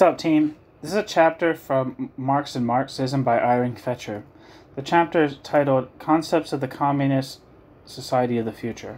What's up, team? This is a chapter from Marx and Marxism by Iring Fetscher. The chapter is titled Concepts of the Communist Society of the Future.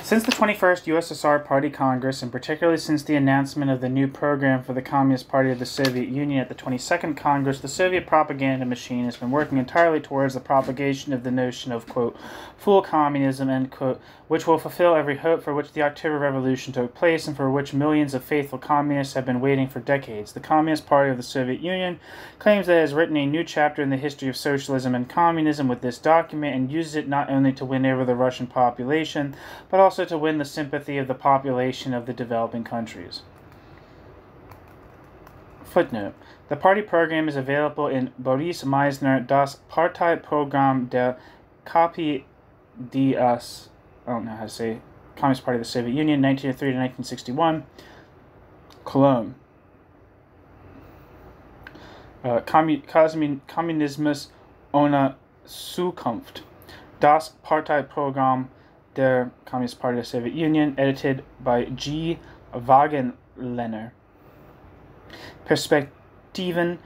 Since the 21st USSR Party Congress, and particularly since the announcement of the new program for the Communist Party of the Soviet Union at the 22nd Congress, the Soviet propaganda machine has been working entirely towards the propagation of the notion of, quote, full communism, end quote, which will fulfill every hope for which the October Revolution took place and for which millions of faithful communists have been waiting for decades. The Communist Party of the Soviet Union claims that it has written a new chapter in the history of socialism and communism with this document and uses it not only to win over the Russian population, but also to win the sympathy of the population of the developing countries. Footnote. The party program is available in Boris Meissner Das Parteiprogramm der KP des, I don't know how to say, Communist Party of the Soviet Union, 1903 to 1961, Cologne. Kommunismus ohne Zukunft. Das Parteiprogramm der Communist Party of the Soviet Union, edited by G. Wagenlenner. Perspektiven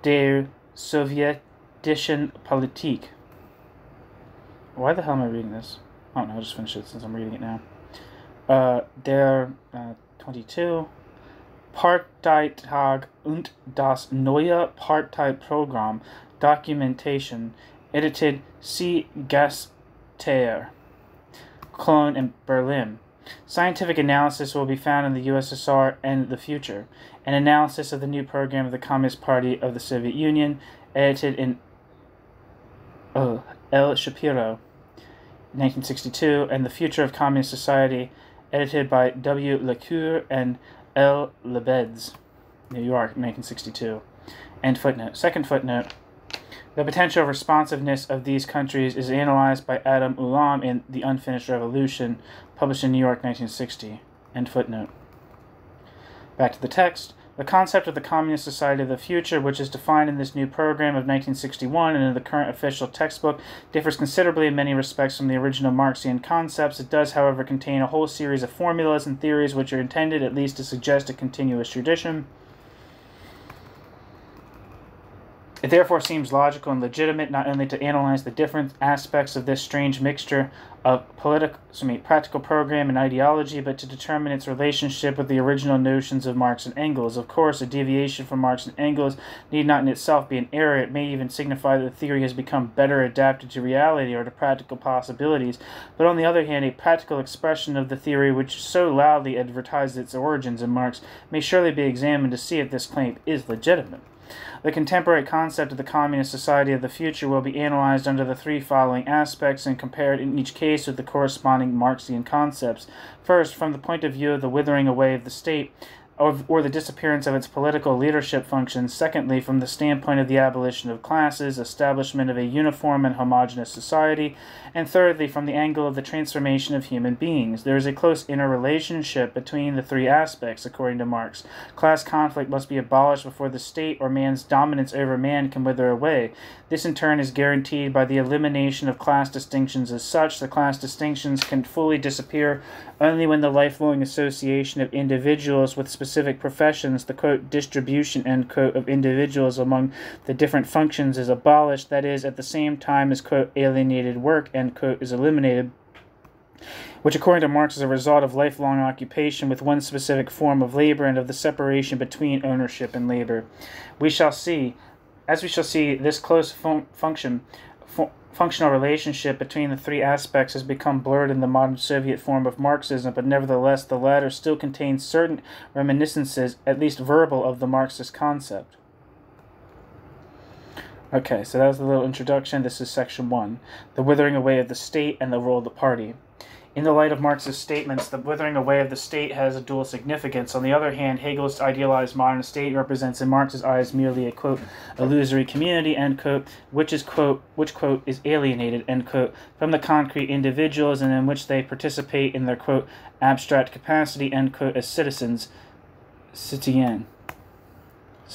der sowjetischen Politik. Why the hell am I reading this? I don't know, I'll just finish it since I'm reading it now. Der 22. Parteitag und das neue Parteiprogramm Documentation, edited C. Gasteyer, Cologne and Berlin. Scientific analysis will be found in the USSR and the future. An analysis of the new program of the Communist Party of the Soviet Union, edited in L. Shapiro, 1962, and the Future of Communist Society, edited by W. Lecour and L. Lebeds, New York, 1962. End footnote. Second footnote. The potential responsiveness of these countries is analyzed by Adam Ulam in The Unfinished Revolution, published in New York, 1960. End footnote. Back to the text. The concept of the Communist Society of the Future, which is defined in this new program of 1961 and in the current official textbook, differs considerably in many respects from the original Marxian concepts. It does, however, contain a whole series of formulas and theories which are intended at least to suggest a continuous tradition. It therefore seems logical and legitimate not only to analyze the different aspects of this strange mixture of practical program and ideology, but to determine its relationship with the original notions of Marx and Engels. Of course, a deviation from Marx and Engels need not in itself be an error. It may even signify that the theory has become better adapted to reality or to practical possibilities, but on the other hand, a practical expression of the theory which so loudly advertised its origins in Marx may surely be examined to see if this claim is legitimate. The contemporary concept of the Communist Society of the Future will be analyzed under the three following aspects and compared in each case with the corresponding Marxian concepts. First, from the point of view of the withering away of the state, or the disappearance of its political leadership functions. Secondly, from the standpoint of the abolition of classes, establishment of a uniform and homogeneous society. And thirdly, from the angle of the transformation of human beings. There is a close interrelationship between the three aspects, according to Marx. Class conflict must be abolished before the state or man's dominance over man can wither away. This in turn is guaranteed by the elimination of class distinctions as such. The class distinctions can fully disappear only when the lifelong association of individuals with specific professions, the, quote, distribution, end quote, of individuals among the different functions is abolished, that is, at the same time as, quote, alienated work, end quote, is eliminated, which according to Marx is a result of lifelong occupation with one specific form of labor and of the separation between ownership and labor. As we shall see, this close functional relationship between the three aspects has become blurred in the modern Soviet form of Marxism, but nevertheless the latter still contains certain reminiscences, at least verbal, of the Marxist concept. Okay, so that was the little introduction. This is section 1, the withering away of the state and the role of the party. In the light of Marx's statements, the withering away of the state has a dual significance. On the other hand, Hegel's idealized modern state represents in Marx's eyes merely a, quote, illusory community, end quote, which quote, is alienated, end quote, from the concrete individuals and in which they participate in their, quote, abstract capacity, end quote, as citizens, citoyen,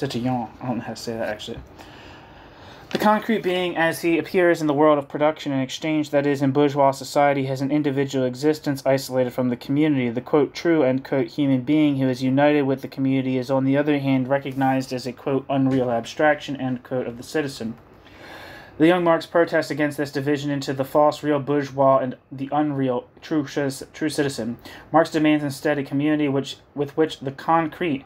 I don't know how to say that actually. The concrete being, as he appears in the world of production and exchange, that is, in bourgeois society, has an individual existence isolated from the community. The, quote, true, end quote, human being who is united with the community is, on the other hand, recognized as a, quote, unreal abstraction, end quote, of the citizen. The young Marx protests against this division into the false real bourgeois and the unreal true citizen. Marx demands instead a community with which the concrete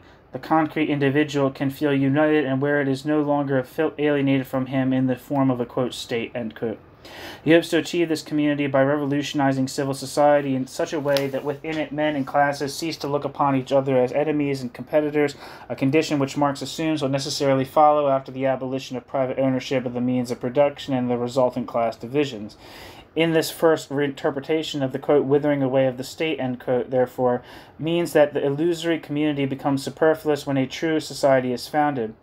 individual can feel united and where it is no longer alienated from him in the form of a, quote, state, end quote. He hopes to achieve this community by revolutionizing civil society in such a way that within it men and classes cease to look upon each other as enemies and competitors, a condition which Marx assumes will necessarily follow after the abolition of private ownership of the means of production and the resultant class divisions. In this first reinterpretation of the, quote, withering away of the state, end quote, therefore, means that the illusory community becomes superfluous when a true society is founded.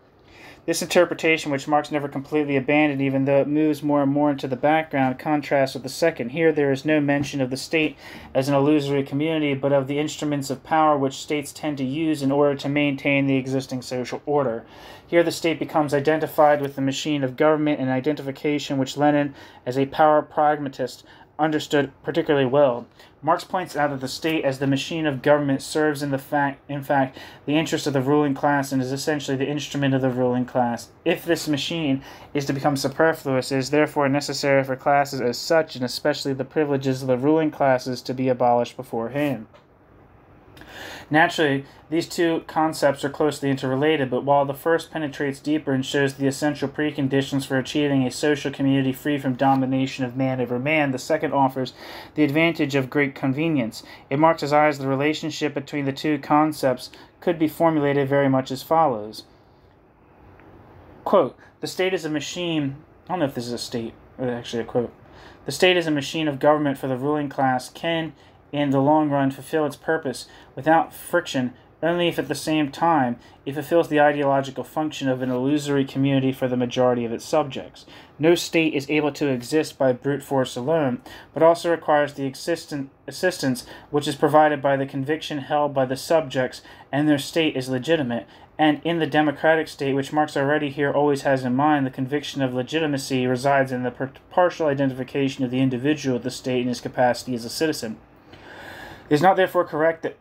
This interpretation, which Marx never completely abandoned, even though it moves more and more into the background, contrasts with the second. Here there is no mention of the state as an illusory community, but of the instruments of power which states tend to use in order to maintain the existing social order. Here the state becomes identified with the machine of government, an identification which Lenin, as a power pragmatist, understood particularly well. Marx points out that the state as the machine of government serves in fact the interest of the ruling class and is essentially the instrument of the ruling class. If this machine is to become superfluous, it is therefore necessary for classes as such, and especially the privileges of the ruling classes, to be abolished beforehand. Naturally, these two concepts are closely interrelated, but while the first penetrates deeper and shows the essential preconditions for achieving a social community free from domination of man over man, the second offers the advantage of great convenience. In Marx's eyes, the relationship between the two concepts could be formulated very much as follows. Quote, the state is a machine, I don't know if this is a state, or actually a quote. The state is a machine of government for the ruling class, can in the long run fulfill its purpose without friction only if at the same time it fulfills the ideological function of an illusory community for the majority of its subjects. No state is able to exist by brute force alone, but also requires the assistance which is provided by the conviction held by the subjects and their state is legitimate. And in the democratic state, which Marx already here always has in mind, the conviction of legitimacy resides in the partial identification of the individual with the state in his capacity as a citizen. It is not therefore correct that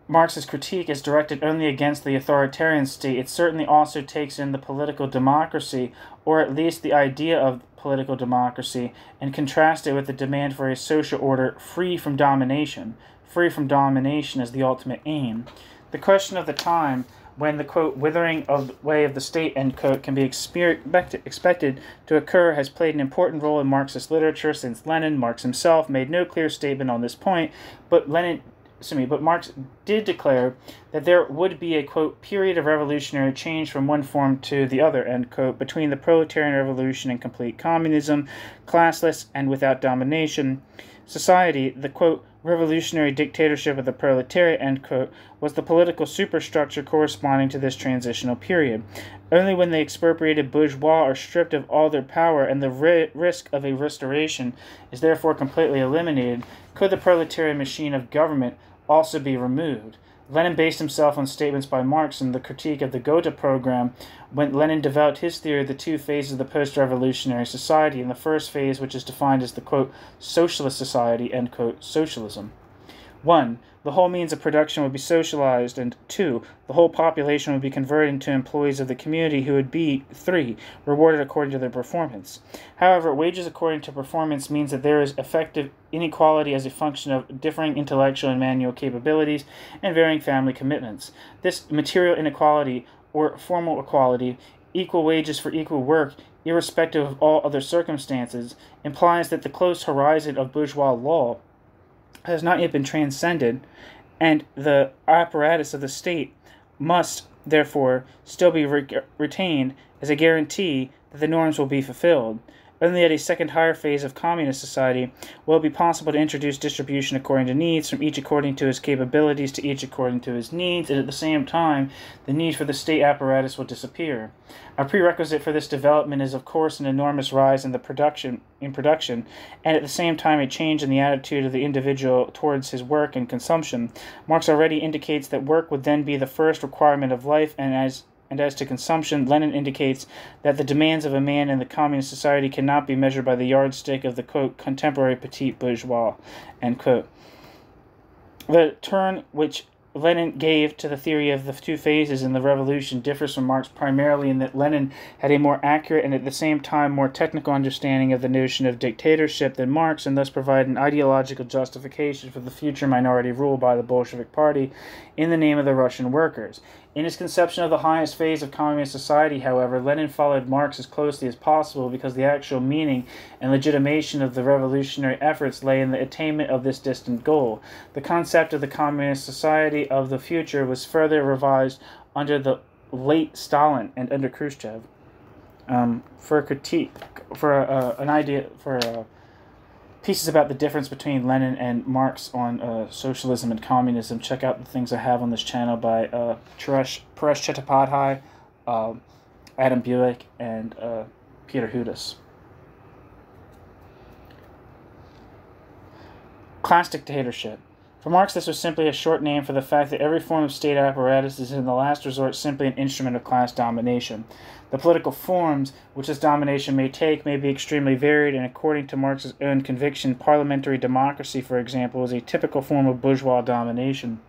Marx's critique is directed only against the authoritarian state. It certainly also takes in the political democracy, or at least the idea of political democracy, and contrasts it with the demand for a social order free from domination. Free from domination as the ultimate aim. The question of the time when the, quote, withering away of the state, end quote, can be expected to occur has played an important role in Marxist literature since Marx himself made no clear statement on this point, but Marx did declare that there would be a, quote, period of revolutionary change from one form to the other, end quote, between the proletarian revolution and complete communism, classless and without domination society. The, quote, revolutionary dictatorship of the proletariat, end quote, was the political superstructure corresponding to this transitional period. Only when the expropriated bourgeois are stripped of all their power and the risk of a restoration is therefore completely eliminated, could the proletarian machine of government also be removed. Lenin based himself on statements by Marx in the critique of the Gotha program when Lenin developed his theory of the two phases of the post-revolutionary society. In the first phase, which is defined as the, quote, socialist society, end quote, socialism. 1. The whole means of production would be socialized, and 2. The whole population would be converted into employees of the community who would be, 3. Rewarded according to their performance. However, wages according to performance means that there is effective inequality as a function of differing intellectual and manual capabilities and varying family commitments. This material inequality, or formal equality, equal wages for equal work, irrespective of all other circumstances, implies that the close horizon of bourgeois law has not yet been transcended, and the apparatus of the state must, therefore, still be retained as a guarantee that the norms will be fulfilled. Only at a second higher phase of communist society will it be possible to introduce distribution according to needs, from each according to his capabilities to each according to his needs, and at the same time, the need for the state apparatus will disappear. A prerequisite for this development is, of course, an enormous rise in production, and at the same time a change in the attitude of the individual towards his work and consumption. Marx already indicates that work would then be the first requirement of life, and as And as to consumption, Lenin indicates that the demands of a man in the communist society cannot be measured by the yardstick of the, quote, contemporary petit bourgeois, end quote. The turn which Lenin gave to the theory of the two phases in the revolution differs from Marx primarily in that Lenin had a more accurate and at the same time more technical understanding of the notion of dictatorship than Marx, and thus provided an ideological justification for the future minority rule by the Bolshevik Party in the name of the Russian workers. In his conception of the highest phase of communist society, however, Lenin followed Marx as closely as possible because the actual meaning and legitimation of the revolutionary efforts lay in the attainment of this distant goal. The concept of the communist society of the future was further revised under the late Stalin and under Khrushchev. For a critique, pieces about the difference between Lenin and Marx on socialism and communism, check out the things I have on this channel by Paresh Chattopadhyay, Adam Buick, and Peter Hudis. Class dictatorship. For Marx, this was simply a short name for the fact that every form of state apparatus is in the last resort simply an instrument of class domination. The political forms which this domination may take may be extremely varied, and according to Marx's own conviction, parliamentary democracy, for example, is a typical form of bourgeois domination.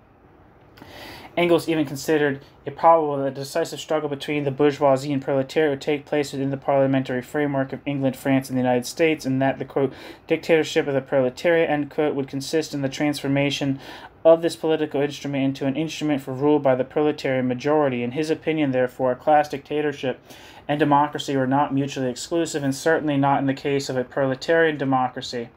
Engels even considered it probable that a decisive struggle between the bourgeoisie and proletariat would take place within the parliamentary framework of England, France, and the United States, and that the, quote, dictatorship of the proletariat, end quote, would consist in the transformation of this political instrument into an instrument for rule by the proletarian majority. In his opinion, therefore, class dictatorship and democracy were not mutually exclusive, and certainly not in the case of a proletarian democracy,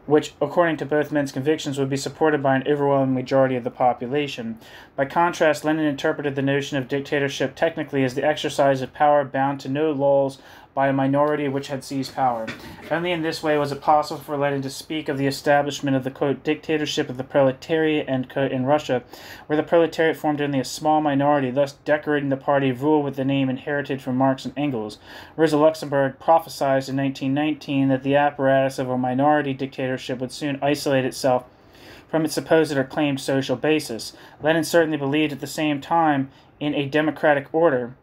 which, according to both men's convictions, would be supported by an overwhelming majority of the population. By contrast, Lenin interpreted the notion of dictatorship technically as the exercise of power bound to no laws by a minority which had seized power. Only in this way was it possible for Lenin to speak of the establishment of the, quote, dictatorship of the proletariat, end quote, in Russia, where the proletariat formed only a small minority, thus decorating the party rule with the name inherited from Marx and Engels. Rosa Luxemburg prophesied in 1919 that the apparatus of a minority dictatorship would soon isolate itself from its supposed or claimed social basis. Lenin certainly believed at the same time in a democratic order,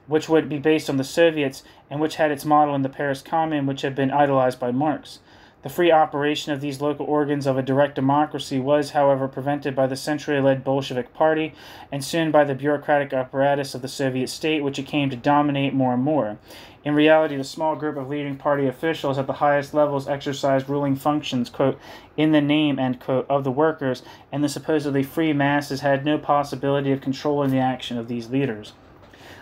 which would be based on the Soviets and which had its model in the Paris Commune, which had been idolized by Marx. The free operation of these local organs of a direct democracy was, however, prevented by the centrally led Bolshevik Party and soon by the bureaucratic apparatus of the Soviet state, which it came to dominate more and more. In reality, the small group of leading party officials at the highest levels exercised ruling functions, quote, in the name, end quote, of the workers, and the supposedly free masses had no possibility of controlling the action of these leaders.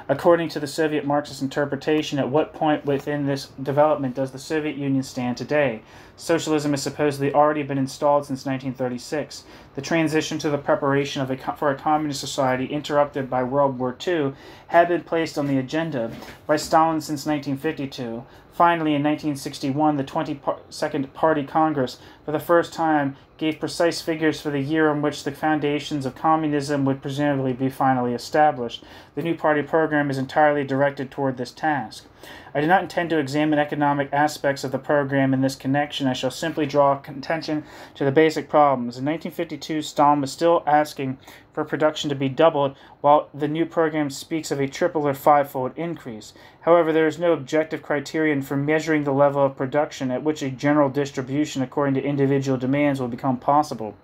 According to the Soviet Marxist interpretation, at what point within this development does the Soviet Union stand today? Socialism has supposedly already been installed since 1936. The transition to the preparation for a communist society interrupted by World War II had been placed on the agenda by Stalin since 1952. Finally, in 1961, the 22nd Party Congress, for the first time, gave precise figures for the year on which the foundations of communism would presumably be finally established. The new party program is entirely directed toward this task. I do not intend to examine economic aspects of the program in this connection. I shall simply draw attention to the basic problems. In 1952, Stalin was still asking for production to be doubled, while the new program speaks of a triple or fivefold increase. However, there is no objective criterion for measuring the level of production at which a general distribution according to individual demands will become possible.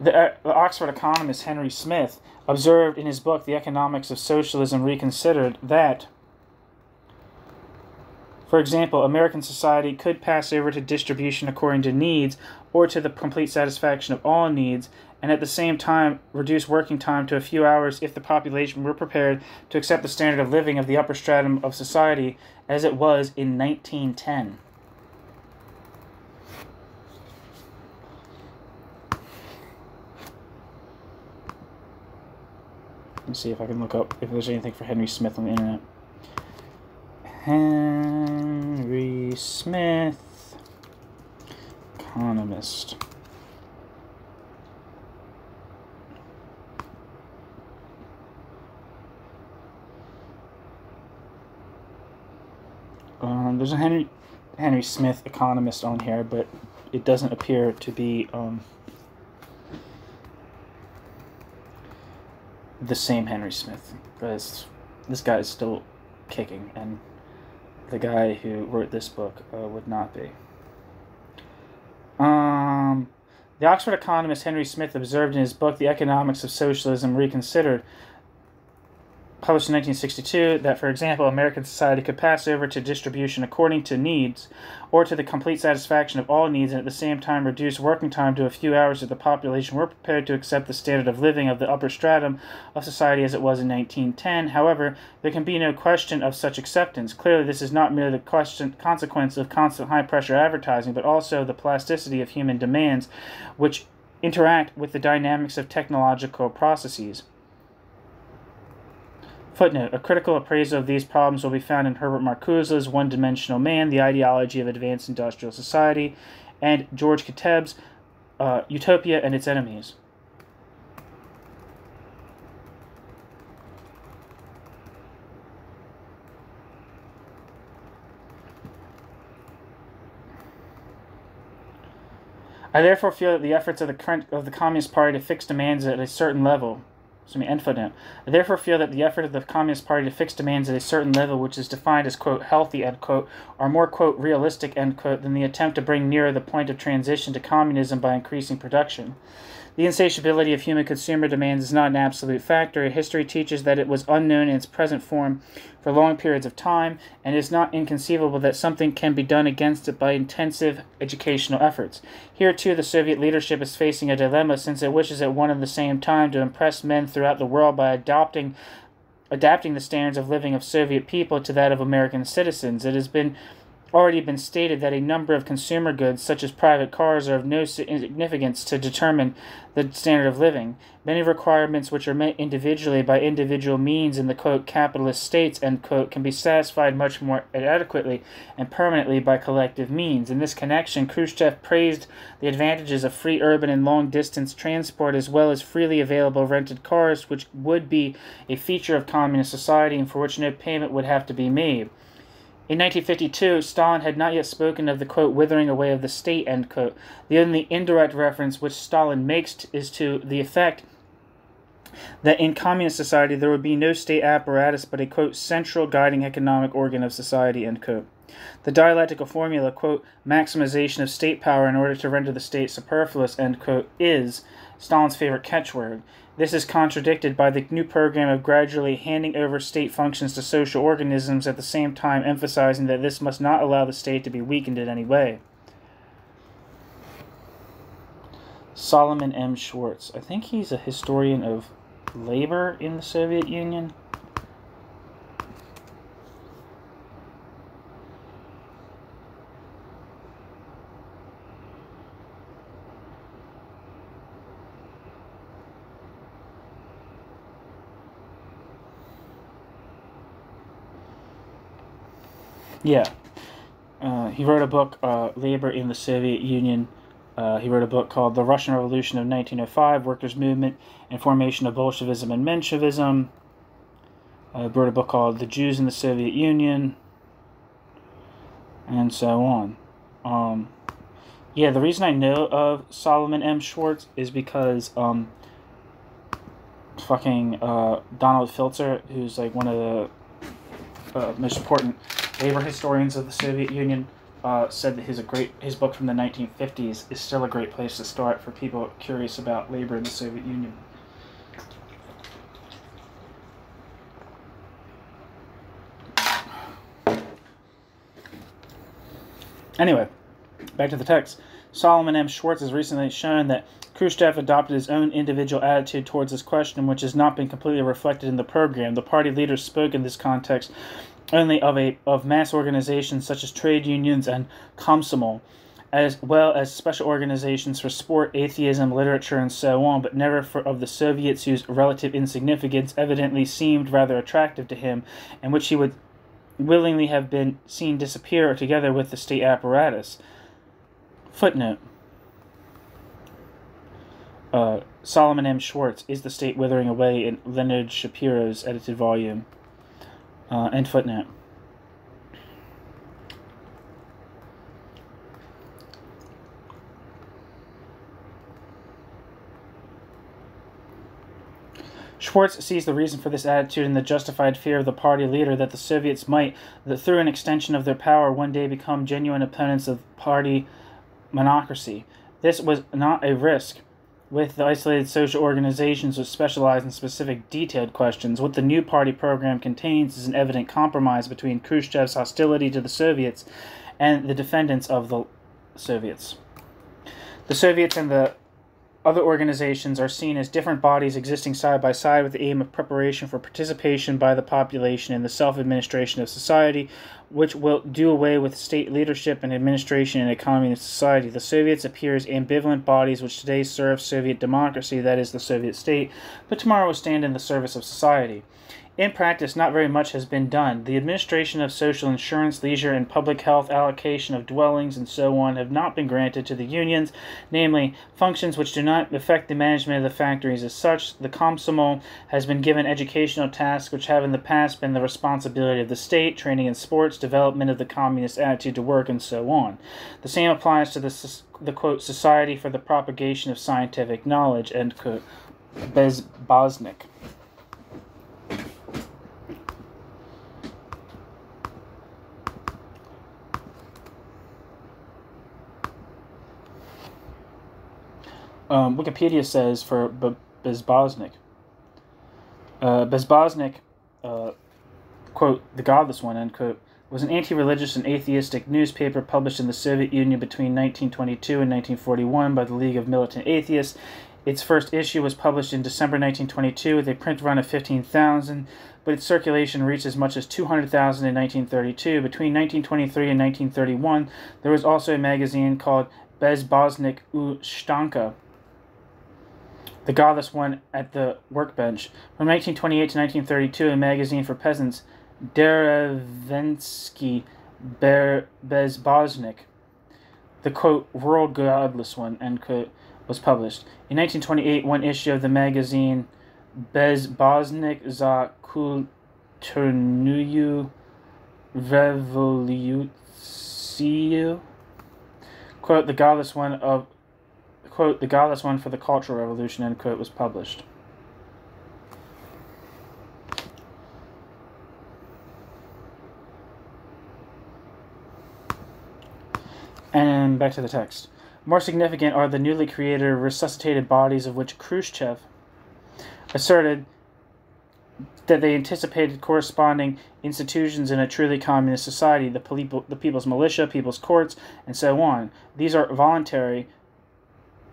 The Oxford economist Henry Smith observed in his book The Economics of Socialism Reconsidered that, for example, American society could pass over to distribution according to needs or to the complete satisfaction of all needs, and at the same time reduce working time to a few hours if the population were prepared to accept the standard of living of the upper stratum of society as it was in 1910. Let me see if I can look up if there's anything for Henry Smith on the internet. Henry Smith, economist. There's a Henry Smith economist on here, but it doesn't appear to be the same Henry Smith, because this guy is still kicking, and the guy who wrote this book would not be. The Oxford economist Henry Smith observed in his book The Economics of Socialism Reconsidered, published in 1962, that, for example, American society could pass over to distribution according to needs, or to the complete satisfaction of all needs, and at the same time reduce working time to a few hours if the population were prepared to accept the standard of living of the upper stratum of society as it was in 1910. However, there can be no question of such acceptance. Clearly, this is not merely the consequence of constant high-pressure advertising, but also the plasticity of human demands, which interact with the dynamics of technological processes. Footnote: a critical appraisal of these problems will be found in Herbert Marcuse's One-Dimensional Man, The Ideology of Advanced Industrial Society, and George Kateb's Utopia and Its Enemies. I therefore feel that the efforts of the Communist Party to fix demands at a certain level end footnote. I therefore feel that the effort of the Communist Party to fix demands at a certain level, which is defined as, quote, healthy, end quote, are more, quote, realistic, end quote, than the attempt to bring nearer the point of transition to communism by increasing production. The insatiability of human consumer demands is not an absolute factor. History teaches that it was unknown in its present form for long periods of time, and it is not inconceivable that something can be done against it by intensive educational efforts. Here, too, the Soviet leadership is facing a dilemma, since it wishes at one and the same time to impress men throughout the world by adapting the standards of living of Soviet people to that of American citizens. It has already been stated that a number of consumer goods, such as private cars, are of no significance to determine the standard of living. Many requirements which are met individually by individual means in the, quote, capitalist states, end quote, can be satisfied much more adequately and permanently by collective means. In this connection, Khrushchev praised the advantages of free urban and long-distance transport, as well as freely available rented cars, which would be a feature of communist society and for which no payment would have to be made. In 1952, Stalin had not yet spoken of the, quote, withering away of the state, end quote. The only indirect reference which Stalin makes is to the effect that in communist society there would be no state apparatus but a, quote, central guiding economic organ of society, end quote. The dialectical formula, quote, maximization of state power in order to render the state superfluous, end quote, is Stalin's favorite catchword. This is contradicted by the new program of gradually handing over state functions to social organisms, at the same time emphasizing that this must not allow the state to be weakened in any way. Solomon M. Schwartz. I think he's a historian of labor in the Soviet Union. Yeah. He wrote a book, Labor in the Soviet Union. He wrote a book called The Russian Revolution of 1905, Workers' Movement and Formation of Bolshevism and Menshevism. He wrote a book called The Jews in the Soviet Union, and so on. Yeah, the reason I know of Solomon M. Schwartz is because Donald Filzer, who's like one of the most important labor historians of the Soviet Union, said that his book from the 1950s is still a great place to start for people curious about labor in the Soviet Union. Anyway, back to the text. Solomon M. Schwartz has recently shown that Khrushchev adopted his own individual attitude towards this question, which has not been completely reflected in the program. The party leaders spoke in this context only of mass organizations such as trade unions and Komsomol, as well as special organizations for sport, atheism, literature, and so on, but never of the Soviets, whose relative insignificance evidently seemed rather attractive to him, and which he would willingly have been seen disappear together with the state apparatus. Footnote. Solomon M. Schwartz, Is the State Withering Away, in Leonard Shapiro's edited volume. End footnote. Schwartz sees the reason for this attitude in the justified fear of the party leader that the Soviets might, through an extension of their power, one day become genuine opponents of party monocracy. This was not a risk with the isolated social organizations which specialize in specific detailed questions. What the new party program contains is an evident compromise between Khrushchev's hostility to the Soviets and the defendants of the Soviets. The Soviets and the other organizations are seen as different bodies existing side by side with the aim of preparation for participation by the population in the self-administration of society, which will do away with state leadership and administration in a communist society. The Soviets appear as ambivalent bodies which today serve Soviet democracy, that is, the Soviet state, but tomorrow will stand in the service of society. In practice, not very much has been done. The administration of social insurance, leisure, and public health, allocation of dwellings, and so on have not been granted to the unions, namely, functions which do not affect the management of the factories as such. The Komsomol has been given educational tasks which have in the past been the responsibility of the state, training in sports, development of the communist attitude to work, and so on. The same applies to the quote, Society for the Propagation of Scientific Knowledge, end quote, Bezboznik. Wikipedia says for Bezboznik. Bezboznik, quote, the godless one, end quote, was an anti-religious and atheistic newspaper published in the Soviet Union between 1922 and 1941 by the League of Militant Atheists. Its first issue was published in December 1922 with a print run of 15,000, but its circulation reached as much as 200,000 in 1932. Between 1923 and 1931, there was also a magazine called Bezboznik u Shtanka, the godless one at the workbench. From 1928 to 1932, a magazine for peasants, Derevensky Bezboznik, the quote, rural godless one, end quote, was published. In 1928, one issue of the magazine Bezboznik za kulturную revoluciju, quote, the godless one of, quote, the godless one for the cultural revolution, end quote, was published. And back to the text. More significant are the newly created or resuscitated bodies of which Khrushchev asserted that they anticipated corresponding institutions in a truly communist society, the people's militia, people's courts, and so on. These are voluntary,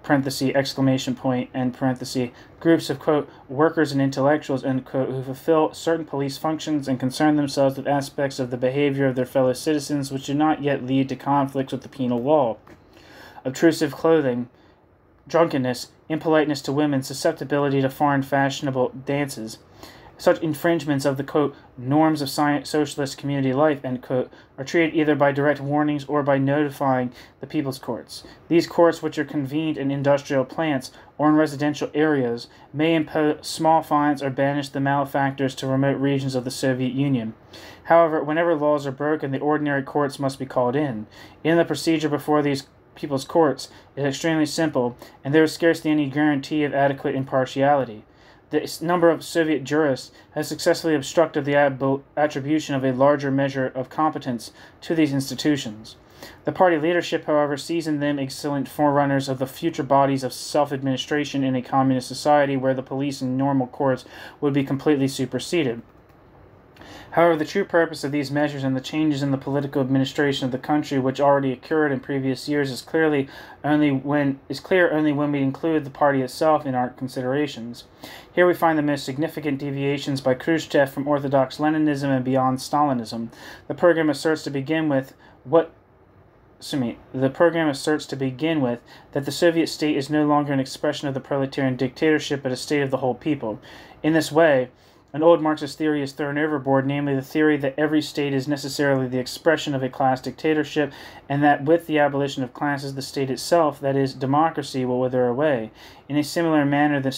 parenthesis, exclamation point, end parenthesis, groups of, quote, workers and intellectuals, end quote, who fulfill certain police functions and concern themselves with aspects of the behavior of their fellow citizens which do not yet lead to conflicts with the penal law. Obtrusive clothing, drunkenness, impoliteness to women, susceptibility to foreign fashionable dances. Such infringements of the, quote, norms of socialist community life, end quote, are treated either by direct warnings or by notifying the people's courts. These courts, which are convened in industrial plants or in residential areas, may impose small fines or banish the malefactors to remote regions of the Soviet Union. However, whenever laws are broken, the ordinary courts must be called in. In the procedure before these people's courts is extremely simple, and there is scarcely any guarantee of adequate impartiality. The number of Soviet jurists has successfully obstructed the attribution of a larger measure of competence to these institutions. The party leadership, however, sees in them excellent forerunners of the future bodies of self-administration in a communist society where the police and normal courts would be completely superseded. However, the true purpose of these measures and the changes in the political administration of the country which already occurred in previous years is clear only when we include the party itself in our considerations. Here we find the most significant deviations by Khrushchev from orthodox Leninism and beyond Stalinism. The program asserts to begin with that the Soviet state is no longer an expression of the proletarian dictatorship but a state of the whole people. In this way, an old Marxist theory is thrown overboard, namely the theory that every state is necessarily the expression of a class dictatorship, and that with the abolition of classes, the state itself, that is, democracy, will wither away. In a similar manner, the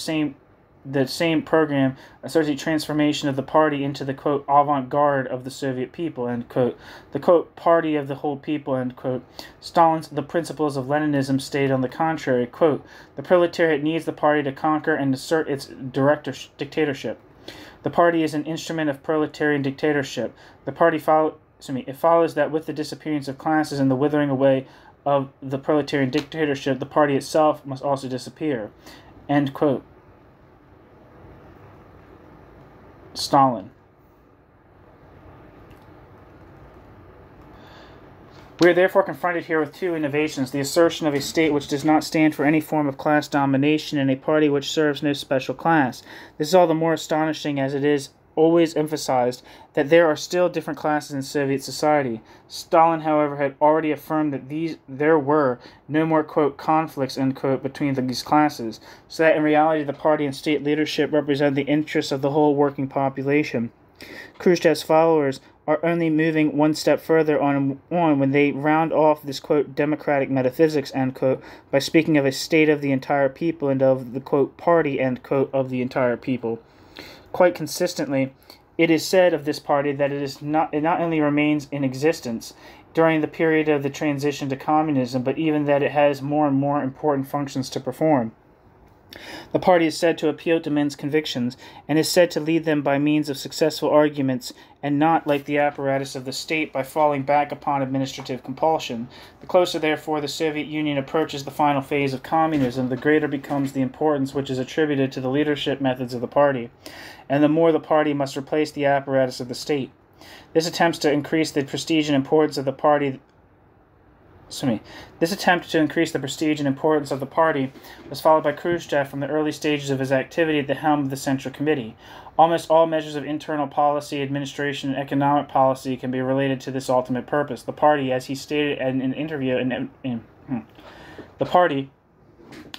the same program asserts a transformation of the party into the, quote, avant-garde of the Soviet people, end quote. The, quote, party of the whole people, end quote. Stalin's The Principles of Leninism stated on the contrary, quote, the proletariat needs the party to conquer and assert its dictatorship. The party is an instrument of proletarian dictatorship. The party it follows that with the disappearance of classes and the withering away of the proletarian dictatorship, the party itself must also disappear. End quote. Stalin. We are therefore confronted here with two innovations: the assertion of a state which does not stand for any form of class domination and a party which serves no special class. This is all the more astonishing as it is always emphasized that there are still different classes in Soviet society. Stalin, however, had already affirmed that there were no more, quote, conflicts, end quote, between these classes, so that in reality the party and state leadership represent the interests of the whole working population. Khrushchev's followers are only moving one step further on when they round off this, quote, democratic metaphysics, end quote, by speaking of a state of the entire people and of the, quote, party, end quote, of the entire people. Quite consistently, it is said of this party that it not only remains in existence during the period of the transition to communism, but even that it has more and more important functions to perform. The party is said to appeal to men's convictions, and is said to lead them by means of successful arguments, and not, like the apparatus of the state, by falling back upon administrative compulsion. The closer, therefore, the Soviet Union approaches the final phase of communism, the greater becomes the importance which is attributed to the leadership methods of the party, and the more the party must replace the apparatus of the state. This attempt to increase the prestige and importance of the party was followed by Khrushchev from the early stages of his activity at the helm of the Central Committee. Almost all measures of internal policy, administration, and economic policy can be related to this ultimate purpose. The party, as he stated in an interview,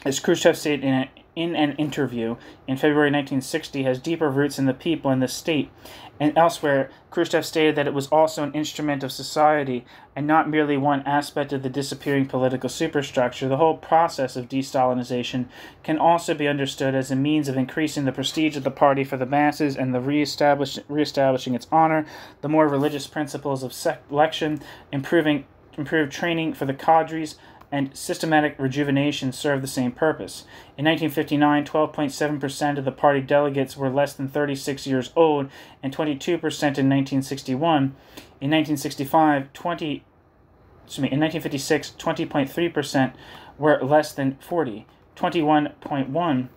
as Khrushchev stated in an interview in February 1960, has deeper roots in the people and the state. And elsewhere, Khrushchev stated that it was also an instrument of society and not merely one aspect of the disappearing political superstructure. The whole process of de-Stalinization can also be understood as a means of increasing the prestige of the party for the masses and the reestablishing its honor, the more religious principles of selection, improved training for the cadres, and systematic rejuvenation serve the same purpose. In 1959, 12.7% of the party delegates were less than 36 years old, and 22% in 1961. In 1956, 20.3% were less than 40, 21.1%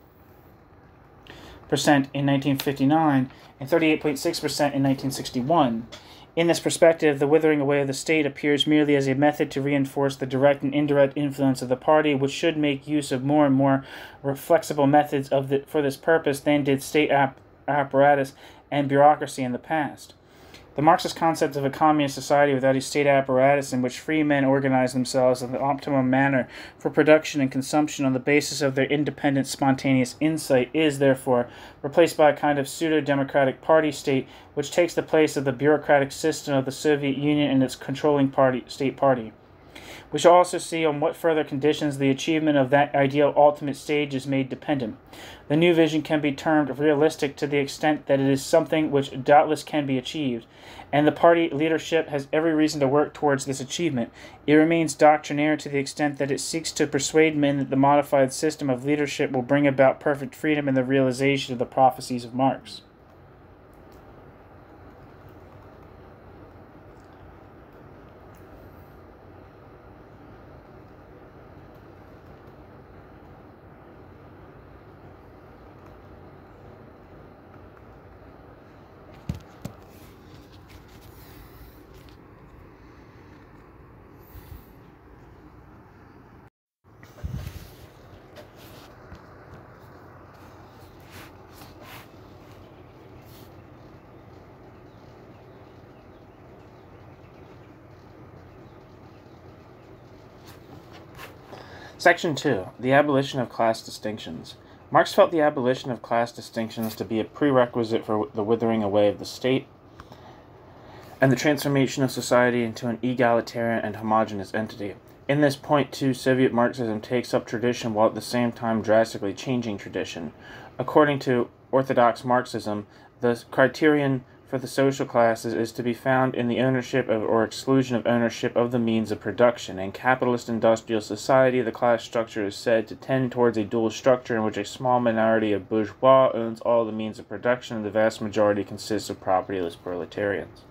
in 1959, and 38.6% in 1961. In this perspective, the withering away of the state appears merely as a method to reinforce the direct and indirect influence of the party, which should make use of more and more flexible methods for this purpose than did state apparatus and bureaucracy in the past. The Marxist concept of a communist society without a state apparatus in which free men organize themselves in the optimum manner for production and consumption on the basis of their independent, spontaneous insight is, therefore, replaced by a kind of pseudo-democratic party state which takes the place of the bureaucratic system of the Soviet Union and its controlling state party. We shall also see on what further conditions the achievement of that ideal ultimate stage is made dependent. The new vision can be termed realistic to the extent that it is something which doubtless can be achieved, and the party leadership has every reason to work towards this achievement. It remains doctrinaire to the extent that it seeks to persuade men that the modified system of leadership will bring about perfect freedom and the realization of the prophecies of Marx. Section 2. The abolition of class distinctions. Marx felt the abolition of class distinctions to be a prerequisite for the withering away of the state, and the transformation of society into an egalitarian and homogeneous entity. In this point, too, Soviet Marxism takes up tradition while at the same time drastically changing tradition. According to Orthodox Marxism, the criterion for the social classes is to be found in the ownership of or exclusion of ownership of the means of production. In capitalist industrial society, the class structure is said to tend towards a dual structure in which a small minority of bourgeois owns all the means of production and the vast majority consists of propertyless proletarians.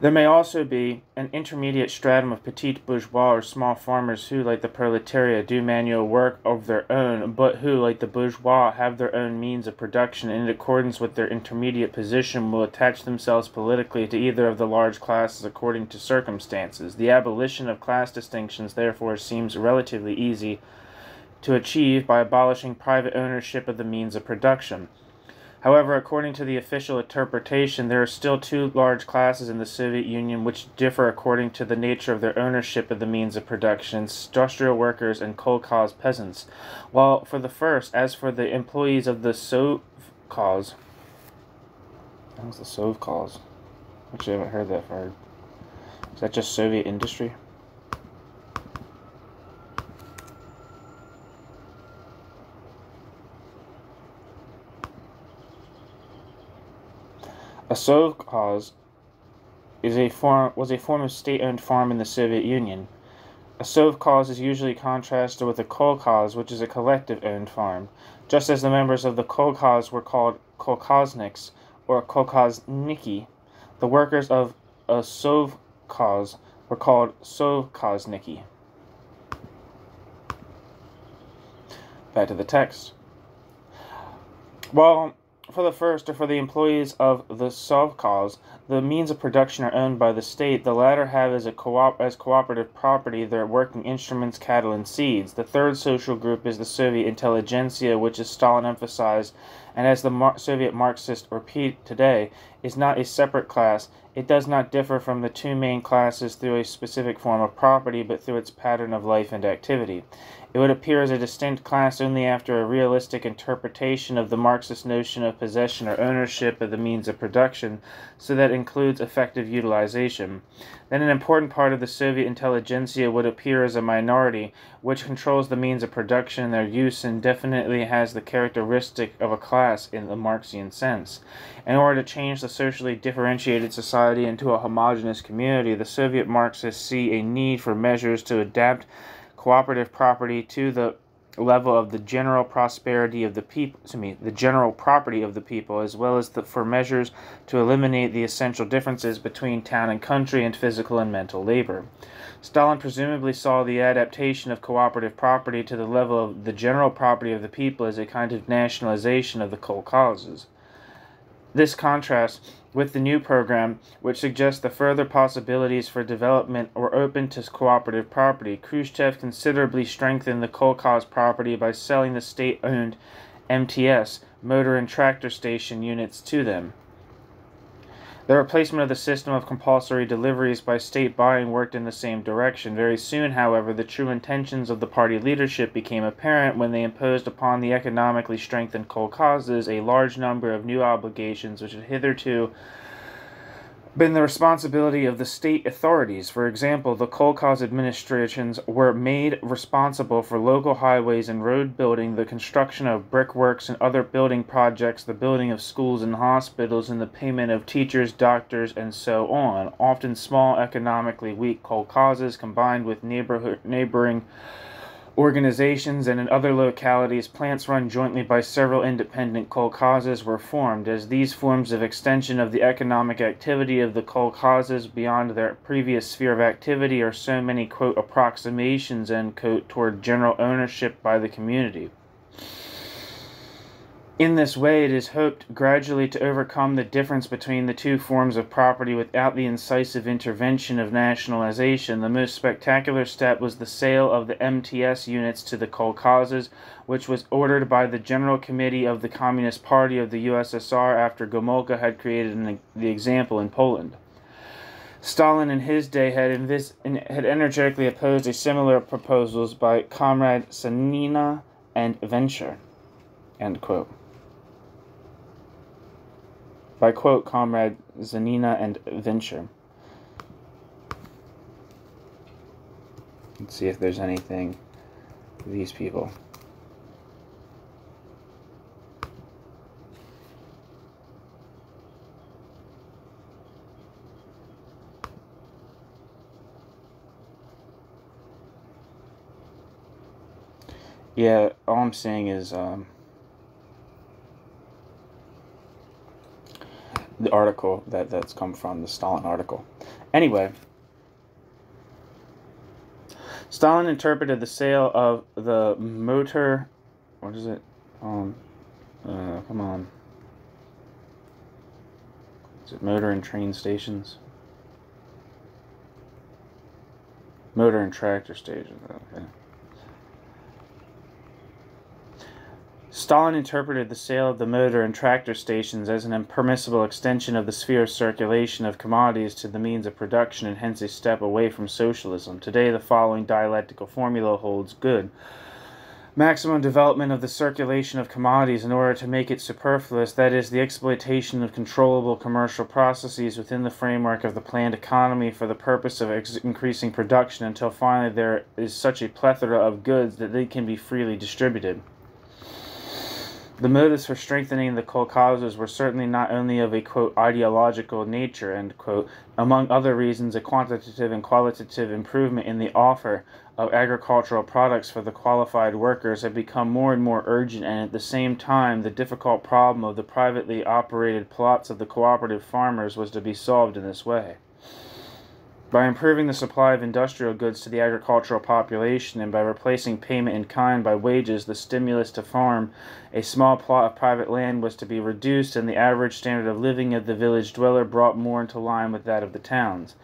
There may also be an intermediate stratum of petite bourgeois or small farmers who, like the proletariat, do manual work of their own, but who, like the bourgeois, have their own means of production and in accordance with their intermediate position will attach themselves politically to either of the large classes according to circumstances. The abolition of class distinctions, therefore, seems relatively easy to achieve by abolishing private ownership of the means of production. However, according to the official interpretation, there are still two large classes in the Soviet Union which differ according to the nature of their ownership of the means of production: industrial workers and kolkhoz peasants. While for the first, as for the employees of the sovkhoz, what was the sovkhoz? Actually, I haven't heard that word. Is that just Soviet industry? A sovkhoz was a form of state-owned farm in the Soviet Union. A sovkhoz is usually contrasted with a kolkhoz, which is a collective-owned farm. Just as the members of the kolkhoz were called kolkhozniks or kolkhozniki, the workers of a sovkhoz were called sovkhozniki. Back to the text. While for the first, or for the employees of the sovkhoz, the means of production are owned by the state. The latter have as cooperative property their working instruments, cattle, and seeds. The third social group is the Soviet intelligentsia, which, as Stalin emphasized, and as the Soviet Marxists repeat today, is not a separate class. It does not differ from the two main classes through a specific form of property, but through its pattern of life and activity. It would appear as a distinct class only after a realistic interpretation of the Marxist notion of possession or ownership of the means of production, so that it includes effective utilization. Then an important part of the Soviet intelligentsia would appear as a minority, which controls the means of production and their use and definitely has the characteristic of a class in the Marxian sense. In order to change the socially differentiated society into a homogeneous community, the Soviet Marxists see a need for measures to adapt cooperative property to the level of the general prosperity of the people, the general property of the people, as well as for measures to eliminate the essential differences between town and country and physical and mental labor. Stalin presumably saw the adaptation of cooperative property to the level of the general property of the people as a kind of nationalization of the kolkhozes. This contrasts with the new program, which suggests the further possibilities for development were open to cooperative property. Khrushchev considerably strengthened the kolkhoz property by selling the state-owned MTS, motor and tractor station units, to them. The replacement of the system of compulsory deliveries by state buying worked in the same direction. Very soon, however, the true intentions of the party leadership became apparent when they imposed upon the economically strengthened kolkhozes a large number of new obligations which had hitherto been the responsibility of the state authorities. For example, the kolkhoz administrations were made responsible for local highways and road building, the construction of brickworks and other building projects, the building of schools and hospitals, and the payment of teachers, doctors, and so on. Often small, economically weak kolkhozes combined with neighboring organizations, and in other localities, plants run jointly by several independent kolkhozes were formed. As these forms of extension of the economic activity of the kolkhozes beyond their previous sphere of activity are so many, quote, approximations, end quote, toward general ownership by the community. In this way, it is hoped gradually to overcome the difference between the two forms of property without the incisive intervention of nationalization. The most spectacular step was the sale of the MTS units to the kolkhozes, which was ordered by the General Committee of the Communist Party of the USSR after Gomulka had created the example in Poland. Stalin in his day had energetically opposed a similar proposals by Comrade Sanina and Fetscher. End quote. by, quote, Comrade Zanina and Venture. Let's see if there's anything for these people. Yeah, all I'm saying is the article that's come from the Stalin article. Anyway, Stalin interpreted the sale of the motor. What is it? Come on. Is it motor and train stations? Motor and tractor stations. Okay. Stalin interpreted the sale of the motor and tractor stations as an impermissible extension of the sphere of circulation of commodities to the means of production, and hence a step away from socialism. Today, the following dialectical formula holds good. Maximum development of the circulation of commodities in order to make it superfluous, that is, the exploitation of controllable commercial processes within the framework of the planned economy for the purpose of increasing production until finally there is such a plethora of goods that they can be freely distributed. The motives for strengthening the kolkhozes were certainly not only of a, quote, ideological nature, end quote. Among other reasons, a quantitative and qualitative improvement in the offer of agricultural products for the qualified workers had become more and more urgent, and at the same time, the difficult problem of the privately operated plots of the cooperative farmers was to be solved in this way. By improving the supply of industrial goods to the agricultural population and by replacing payment in kind by wages, the stimulus to farm a small plot of private land was to be reduced, and the average standard of living of the village dweller brought more into line with that of the towns.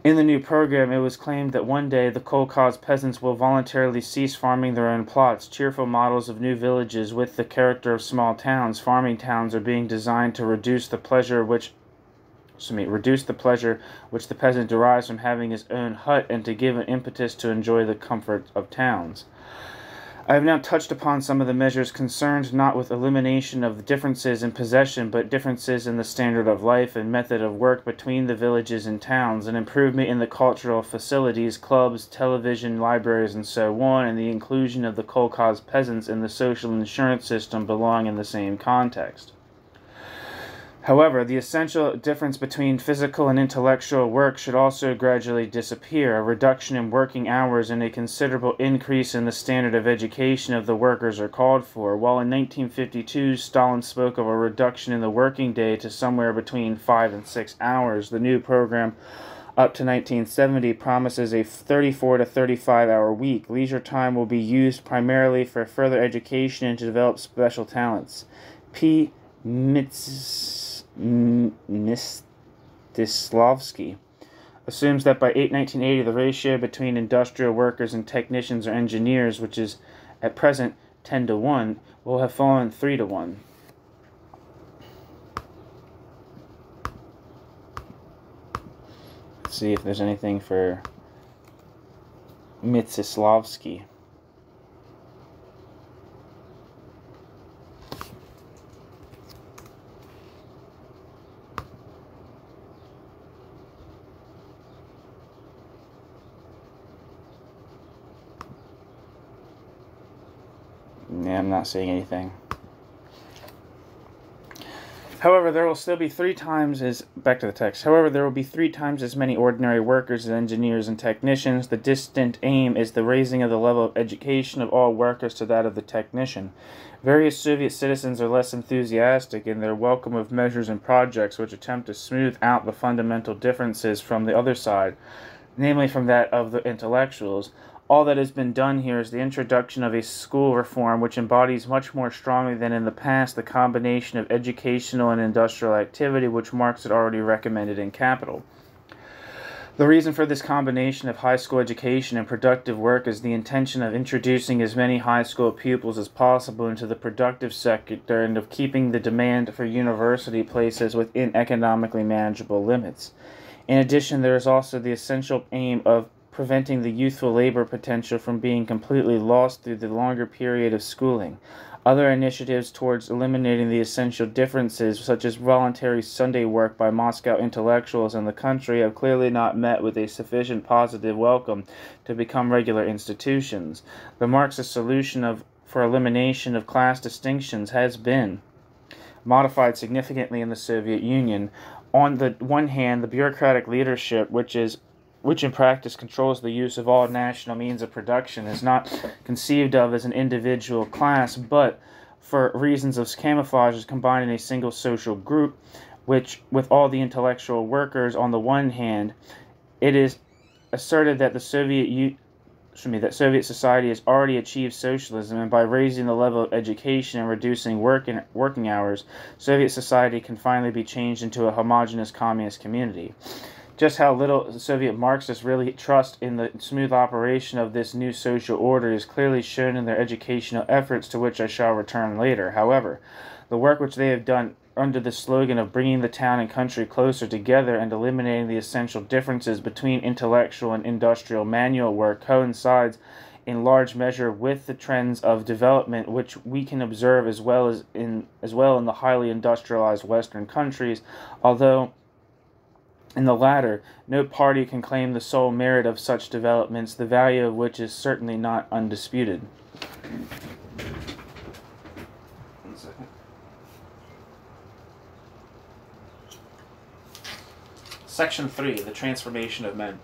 In the new program, it was claimed that one day the kolkhoz peasants will voluntarily cease farming their own plots. Cheerful models of new villages with the character of small towns, farming towns, are being designed to reduce the pleasure which the peasant derives from having his own hut, and to give an impetus to enjoy the comfort of towns. I have now touched upon some of the measures concerned not with elimination of differences in possession, but differences in the standard of life and method of work between the villages and towns, an improvement in the cultural facilities, clubs, television, libraries, and so on, and the inclusion of the kolkhoz peasants in the social insurance system belong in the same context. However, the essential difference between physical and intellectual work should also gradually disappear. A reduction in working hours and a considerable increase in the standard of education of the workers are called for. While in 1952 Stalin spoke of a reduction in the working day to somewhere between 5 and 6 hours, the new program up to 1970 promises a 34 to 35-hour week. Leisure time will be used primarily for further education and to develop special talents. P. Mstislavsky assumes that by 1980 the ratio between industrial workers and technicians or engineers, which is at present 10 to 1, will have fallen 3 to 1. Let's see if there's anything for Mstislavsky. Yeah, I'm not seeing anything. However, there will still be back to the text. However, there will be 3 times as many ordinary workers as engineers and technicians. The distant aim is the raising of the level of education of all workers to that of the technician. Various Soviet citizens are less enthusiastic in their welcome of measures and projects which attempt to smooth out the fundamental differences from the other side, namely from that of the intellectuals. All that has been done here is the introduction of a school reform which embodies much more strongly than in the past the combination of educational and industrial activity which Marx had already recommended in Capital. The reason for this combination of high school education and productive work is the intention of introducing as many high school pupils as possible into the productive sector and of keeping the demand for university places within economically manageable limits. In addition, there is also the essential aim of preventing the youthful labor potential from being completely lost through the longer period of schooling. Other initiatives towards eliminating the essential differences, such as voluntary Sunday work by Moscow intellectuals in the country, have clearly not met with a sufficient positive welcome to become regular institutions. The Marxist solution for elimination of class distinctions has been modified significantly in the Soviet Union. On the one hand, the bureaucratic leadership, which in practice controls the use of all national means of production, is not conceived of as an individual class, but for reasons of camouflage is combined in a single social group, which, with all the intellectual workers on the one hand, it is asserted that that Soviet society has already achieved socialism, and by raising the level of education and reducing working hours, Soviet society can finally be changed into a homogeneous communist community. Just how little the Soviet Marxists really trust in the smooth operation of this new social order is clearly shown in their educational efforts, to which I shall return later. However, the work which they have done under the slogan of bringing the town and country closer together and eliminating the essential differences between intellectual and industrial manual work coincides in large measure with the trends of development which we can observe as well in the highly industrialized Western countries, although in the latter, no party can claim the sole merit of such developments, the value of which is certainly not undisputed. One second. Section 3, the transformation of men.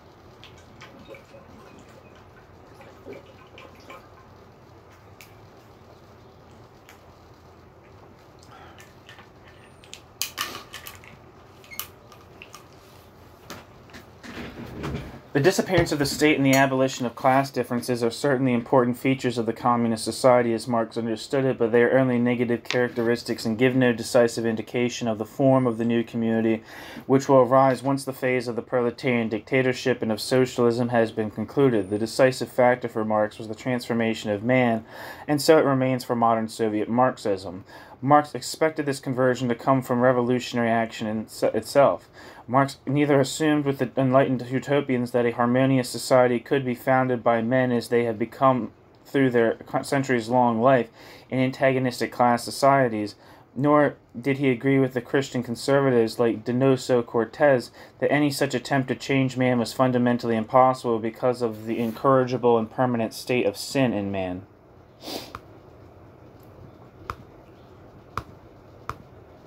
The disappearance of the state and the abolition of class differences are certainly important features of the communist society as Marx understood it, but they are only negative characteristics and give no decisive indication of the form of the new community which will arise once the phase of the proletarian dictatorship and of socialism has been concluded. The decisive factor for Marx was the transformation of man, and so it remains for modern Soviet Marxism. Marx expected this conversion to come from revolutionary action in itself. Marx neither assumed with the enlightened utopians that a harmonious society could be founded by men as they have become through their centuries-long life in antagonistic class societies, nor did he agree with the Christian conservatives like Donoso Cortez that any such attempt to change man was fundamentally impossible because of the incorrigible and permanent state of sin in man.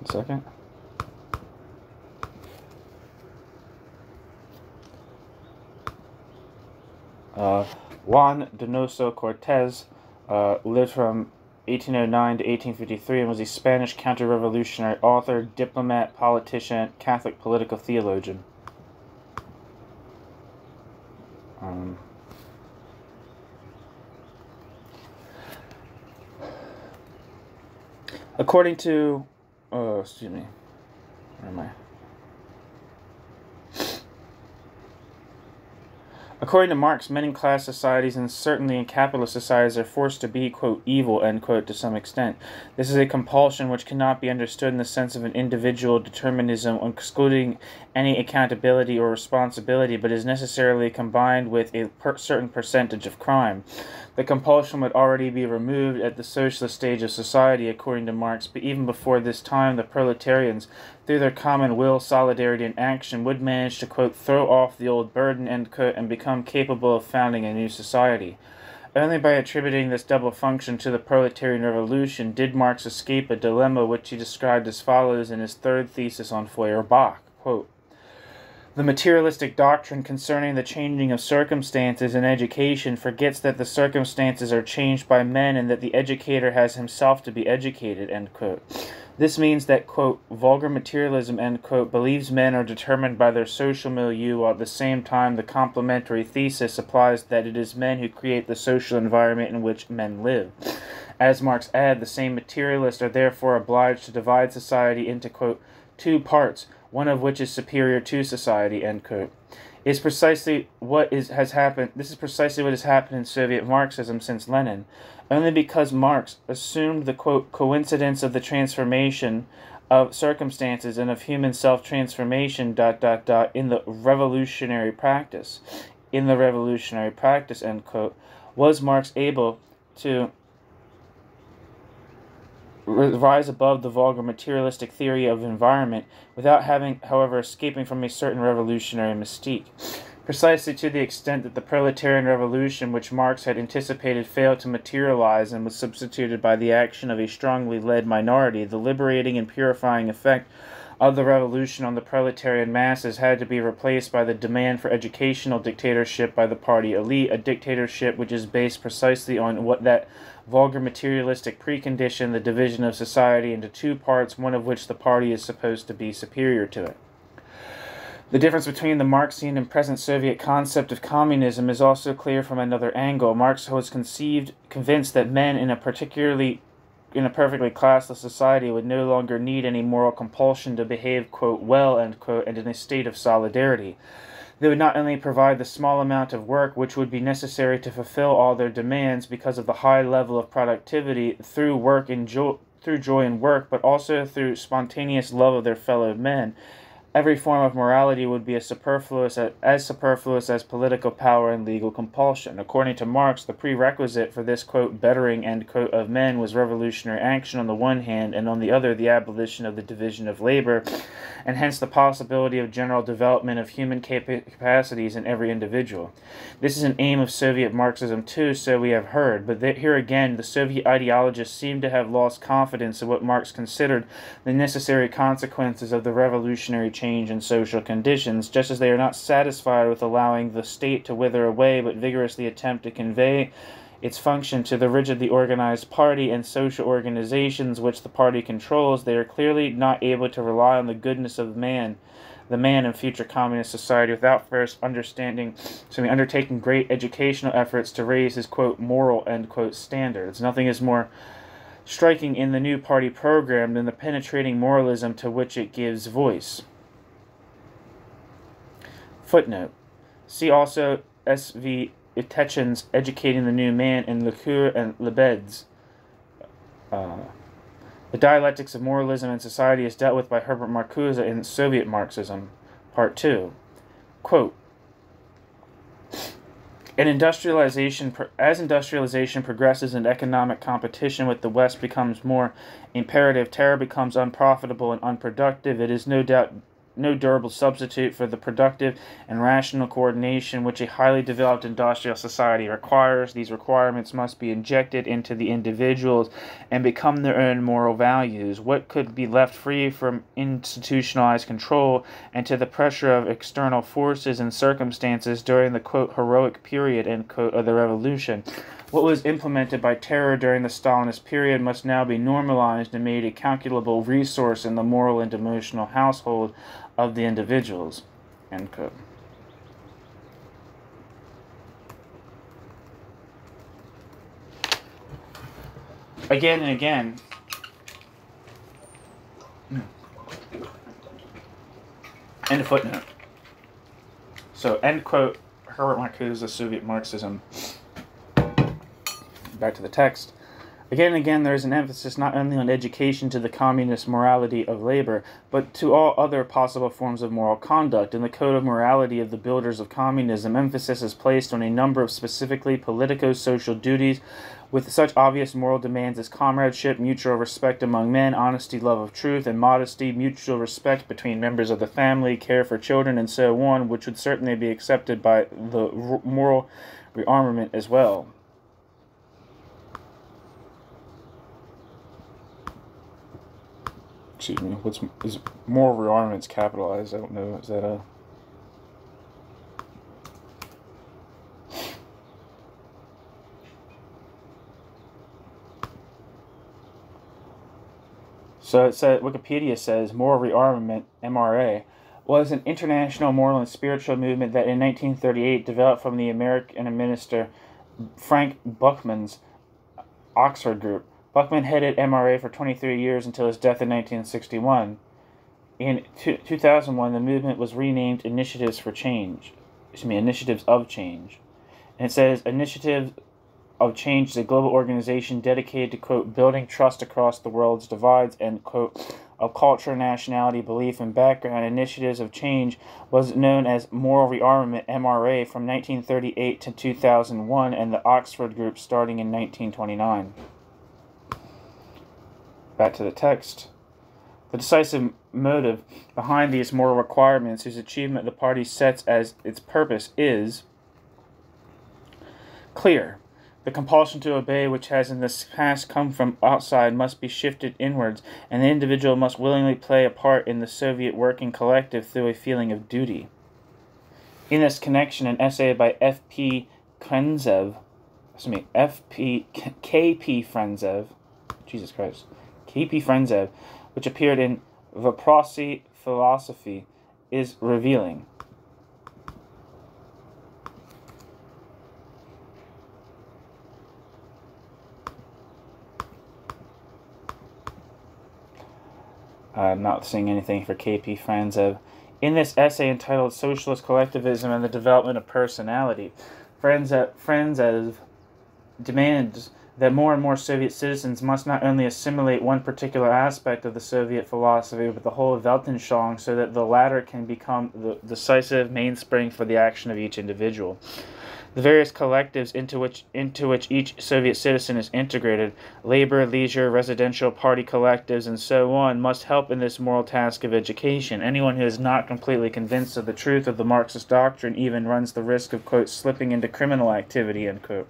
One second. Juan Donoso Cortez lived from 1809 to 1853 and was a Spanish counter-revolutionary author, diplomat, politician, Catholic political theologian. According to... excuse me. Where am I? According to Marx, men in class societies, and certainly in capitalist societies, are forced to be, quote, evil, end quote, to some extent. This is a compulsion which cannot be understood in the sense of an individual determinism, excluding any accountability or responsibility, but is necessarily combined with a certain percentage of crime. The compulsion would already be removed at the socialist stage of society, according to Marx, but even before this time, the proletarians, through their common will, solidarity, and action, would manage to, quote, throw off the old burden, end quote, and become capable of founding a new society. Only by attributing this double function to the proletarian revolution did Marx escape a dilemma which he described as follows in his third thesis on Feuerbach, quote, "The materialistic doctrine concerning the changing of circumstances in education forgets that the circumstances are changed by men and that the educator has himself to be educated," end quote. This means that, quote, vulgar materialism, end quote, believes men are determined by their social milieu, while at the same time the complementary thesis applies that it is men who create the social environment in which men live. As Marx adds, the same materialists are therefore obliged to divide society into, quote, two parts, one of which is superior to society, end quote. This is precisely what has happened in Soviet Marxism since Lenin. Only because Marx assumed the, quote, coincidence of the transformation of circumstances and of human self-transformation, in the revolutionary practice. in the revolutionary practice, end quote, was Marx able to rise above the vulgar materialistic theory of environment without having, however, escaping from a certain revolutionary mystique. Precisely to the extent that the proletarian revolution which Marx had anticipated failed to materialize and was substituted by the action of a strongly led minority, the liberating and purifying effect of the revolution on the proletarian masses had to be replaced by the demand for educational dictatorship by the party elite, a dictatorship which is based precisely on what that vulgar materialistic precondition, the division of society into two parts, one of which the party is supposed to be superior to it. The difference between the Marxian and present Soviet concept of communism is also clear from another angle. Marx was convinced that men in a perfectly classless society would no longer need any moral compulsion to behave, quote, well, end quote, and in a state of solidarity. They would not only provide the small amount of work which would be necessary to fulfill all their demands because of the high level of productivity through joy in work, but also through spontaneous love of their fellow men. Every form of morality would be as superfluous as political power and legal compulsion. According to Marx, the prerequisite for this, quote, bettering, end quote, of men was revolutionary action on the one hand, and on the other the abolition of the division of labor, and hence the possibility of general development of human capacities in every individual. This is an aim of Soviet Marxism too, so we have heard, but here again the Soviet ideologists seem to have lost confidence in what Marx considered the necessary consequences of the revolutionary change in social conditions, just as they are not satisfied with allowing the state to wither away, but vigorously attempt to convey its function to the rigidly organized party and social organizations which the party controls. They are clearly not able to rely on the goodness of the man in future communist society without first undertaking great educational efforts to raise his, quote, moral, end quote, standards. Nothing is more striking in the new party program than the penetrating moralism to which it gives voice. Footnote. See also S.V. Itechen's Educating the New Man in Le Coeur and Lebed's. The dialectics of moralism and society is dealt with by Herbert Marcuse in Soviet Marxism, Part 2. Quote, as industrialization progresses and economic competition with the West becomes more imperative, terror becomes unprofitable and unproductive. It is no doubt no durable substitute for the productive and rational coordination which a highly developed industrial society requires. These requirements must be injected into the individuals and become their own moral values. What could be left free from institutionalized control and to the pressure of external forces and circumstances during the, quote, heroic period, end quote, of the revolution? What was implemented by terror during the Stalinist period must now be normalized and made a calculable resource in the moral and emotional household of the individuals, end quote. Again and again, end of footnote. So, end quote, Herbert Marcuse, Soviet Marxism. Back to the text. Again and again, there is an emphasis not only on education to the communist morality of labor, but to all other possible forms of moral conduct. In the code of morality of the builders of communism, emphasis is placed on a number of specifically politico-social duties with such obvious moral demands as comradeship, mutual respect among men, honesty, love of truth, and modesty, mutual respect between members of the family, care for children, and so on, which would certainly be accepted by the moral rearmament as well. Excuse me, is moral rearmaments capitalized? I don't know, is that a... So it said, Wikipedia says, moral rearmament, MRA, was an international moral and spiritual movement that in 1938 developed from the American minister Frank Buchman's Oxford group. Buchman headed MRA for 23 years until his death in 1961. In 2001, the movement was renamed Initiatives of Change. And it says, Initiatives of Change is a global organization dedicated to, quote, building trust across the world's divides, end quote, of culture, nationality, belief, and background initiatives of change was known as Moral Rearmament, MRA, from 1938 to 2001, and the Oxford Group starting in 1929. Back to the text. The decisive motive behind these moral requirements, whose achievement the party sets as its purpose, is clear. The compulsion to obey, which has in the past come from outside, must be shifted inwards, and the individual must willingly play a part in the Soviet working collective through a feeling of duty. In this connection, an essay by K.P. Frenzev, which appeared in Vопроsi Philosophy, is revealing. I'm not saying anything for K.P. Frenzev. In this essay entitled Socialist Collectivism and the Development of Personality, Frenzev demands that more and more Soviet citizens must not only assimilate one particular aspect of the Soviet philosophy, but the whole of Weltanschauung, so that the latter can become the decisive mainspring for the action of each individual. The various collectives into which each Soviet citizen is integrated, labor, leisure, residential, party collectives, and so on, must help in this moral task of education. Anyone who is not completely convinced of the truth of the Marxist doctrine even runs the risk of, quote, slipping into criminal activity, end quote.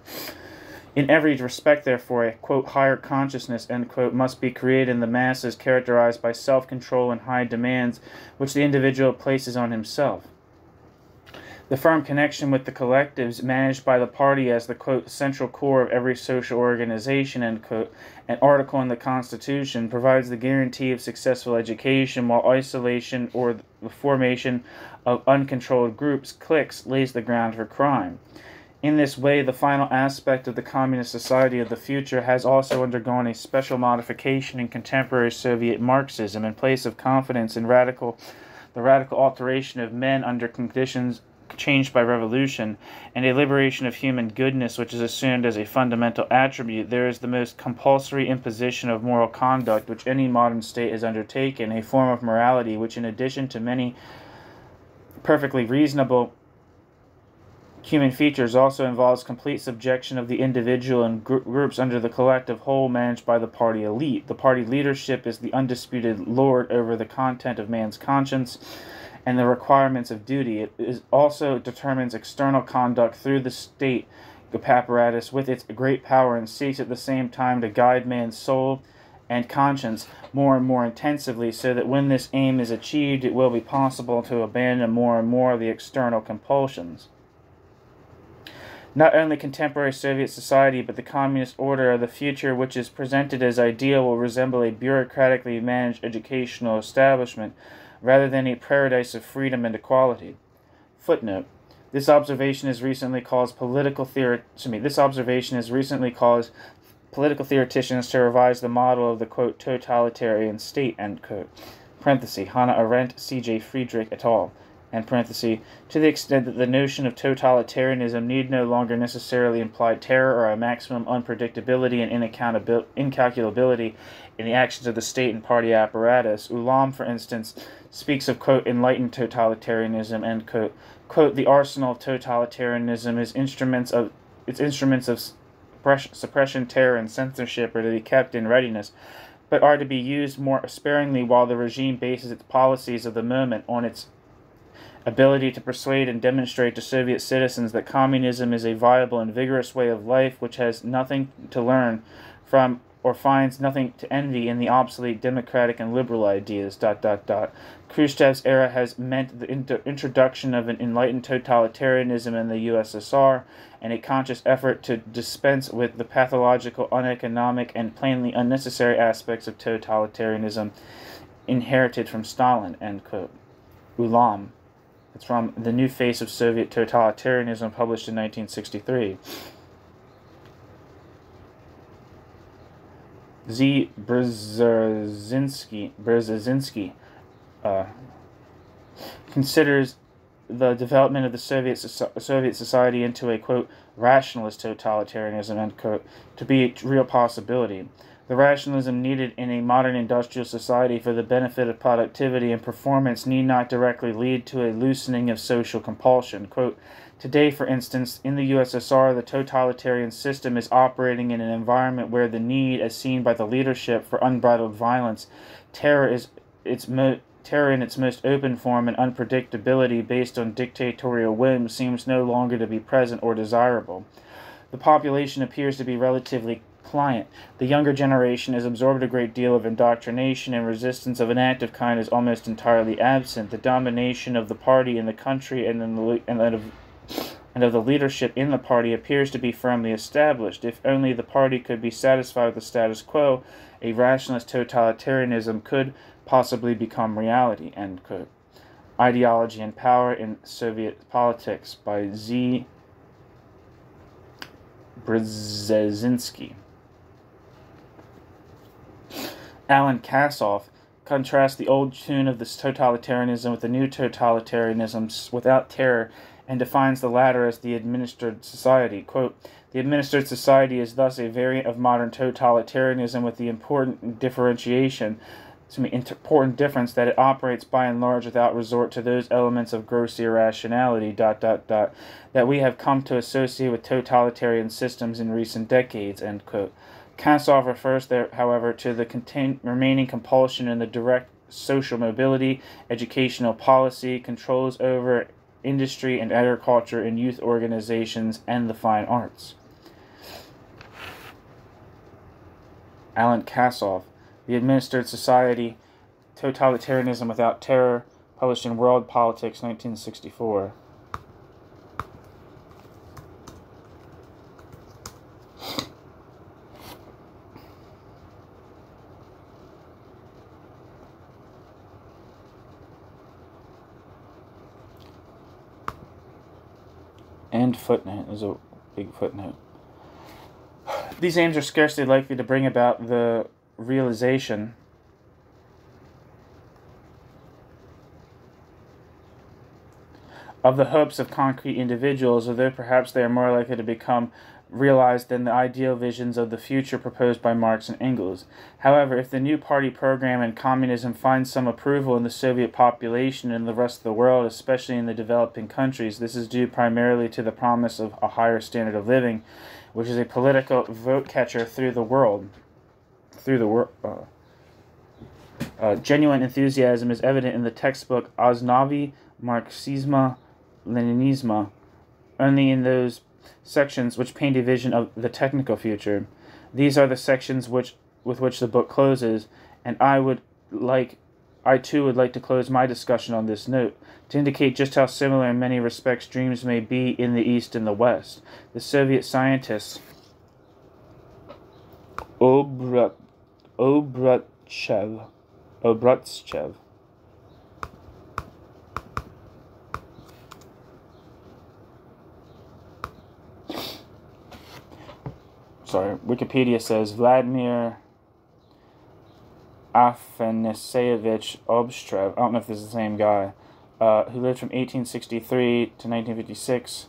In every respect, therefore, a, quote, higher consciousness, end quote, must be created in the masses, characterized by self-control and high demands which the individual places on himself. The firm connection with the collectives managed by the party as the, quote, central core of every social organization, end quote, an article in the Constitution, provides the guarantee of successful education, while isolation or the formation of uncontrolled groups, cliques, lays the ground for crime. In this way, the final aspect of the communist society of the future has also undergone a special modification in contemporary Soviet Marxism. In place of confidence in the radical alteration of men under conditions changed by revolution, and a liberation of human goodness which is assumed as a fundamental attribute, there is the most compulsory imposition of moral conduct which any modern state has undertaken, a form of morality which, in addition to many perfectly reasonable human features, also involves complete subjection of the individual and groups under the collective whole managed by the party elite. The party leadership is the undisputed lord over the content of man's conscience and the requirements of duty. It also determines external conduct through the state apparatus with its great power, and seeks at the same time to guide man's soul and conscience more and more intensively, so that when this aim is achieved, it will be possible to abandon more and more of the external compulsions. Not only contemporary Soviet society, but the communist order of the future, which is presented as ideal, will resemble a bureaucratically managed educational establishment, rather than a paradise of freedom and equality. Footnote: This observation has recently caused political theoreticians to revise the model of the, quote, totalitarian state, end quote. Parenthesis, Hannah Arendt, C.J. Friedrich et al. And parenthesis, to the extent that the notion of totalitarianism need no longer necessarily imply terror or a maximum unpredictability and incalculability in the actions of the state and party apparatus. Ulam, for instance, speaks of, quote, enlightened totalitarianism, end quote. Quote, the arsenal of totalitarianism is instruments of suppression, terror, and censorship are to be kept in readiness, but are to be used more sparingly while the regime bases its policies of the moment on its ability to persuade and demonstrate to Soviet citizens that communism is a viable and vigorous way of life which has nothing to learn from or finds nothing to envy in the obsolete democratic and liberal ideas, ... Khrushchev's era has meant the introduction of an enlightened totalitarianism in the USSR and a conscious effort to dispense with the pathological, uneconomic, and plainly unnecessary aspects of totalitarianism inherited from Stalin, end quote. Ulam. It's from The New Face of Soviet Totalitarianism, published in 1963. Z. Brzezinski considers the development of the Soviet society into a, quote, rationalist totalitarianism, end quote, to be a real possibility. The rationalism needed in a modern industrial society for the benefit of productivity and performance need not directly lead to a loosening of social compulsion. Quote, today, for instance, in the USSR, the totalitarian system is operating in an environment where the need, as seen by the leadership, for unbridled violence, terror in its most open form, and unpredictability based on dictatorial whims seems no longer to be present or desirable. The population appears to be relatively pliant. The younger generation has absorbed a great deal of indoctrination, and resistance of an active kind is almost entirely absent. The domination of the party in the country and of the leadership in the party appears to be firmly established. If only the party could be satisfied with the status quo, a rationalist totalitarianism could possibly become reality. End quote. Ideology and Power in Soviet Politics by Z. Brzezinski. Alan Kassoff contrasts the old tune of this totalitarianism with the new totalitarianism without terror, and defines the latter as the administered society. Quote, the administered society is thus a variant of modern totalitarianism with the important difference that it operates by and large without resort to those elements of gross irrationality, that we have come to associate with totalitarian systems in recent decades, end quote. Kassoff refers there, however, to the remaining compulsion in the direct social mobility, educational policy, controls over industry and agriculture and youth organizations, and the fine arts. Alan Kassoff, The Administered Society, Totalitarianism Without Terror, published in World Politics, 1964. End footnote. There's a big footnote. These aims are scarcely likely to bring about the realization of the hopes of concrete individuals, although perhaps they are more likely to become realized than the ideal visions of the future proposed by Marx and Engels. However, if the new party program and communism finds some approval in the Soviet population and the rest of the world, especially in the developing countries, this is due primarily to the promise of a higher standard of living, which is a political vote catcher through the world. Genuine enthusiasm is evident in the textbook Osnovi Marxisma Leninisma, only in those sections which paint a vision of the technical future. These are the sections with which the book closes, and I too would like to close my discussion on this note, to indicate just how similar in many respects dreams may be in the East and the West. The Soviet scientists Obratchev Wikipedia says Vladimir Afanasievich Obstrev, I don't know if this is the same guy, who lived from 1863 to 1956,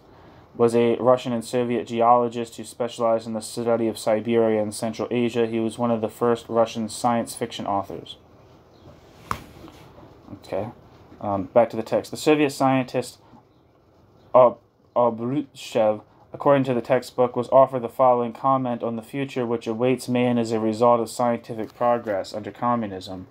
was a Russian and Soviet geologist who specialized in the study of Siberia and Central Asia. He was one of the first Russian science fiction authors. Okay, back to the text. The Soviet scientist Obratchev, according to the textbook, was offered the following comment on the future which awaits man as a result of scientific progress under communism.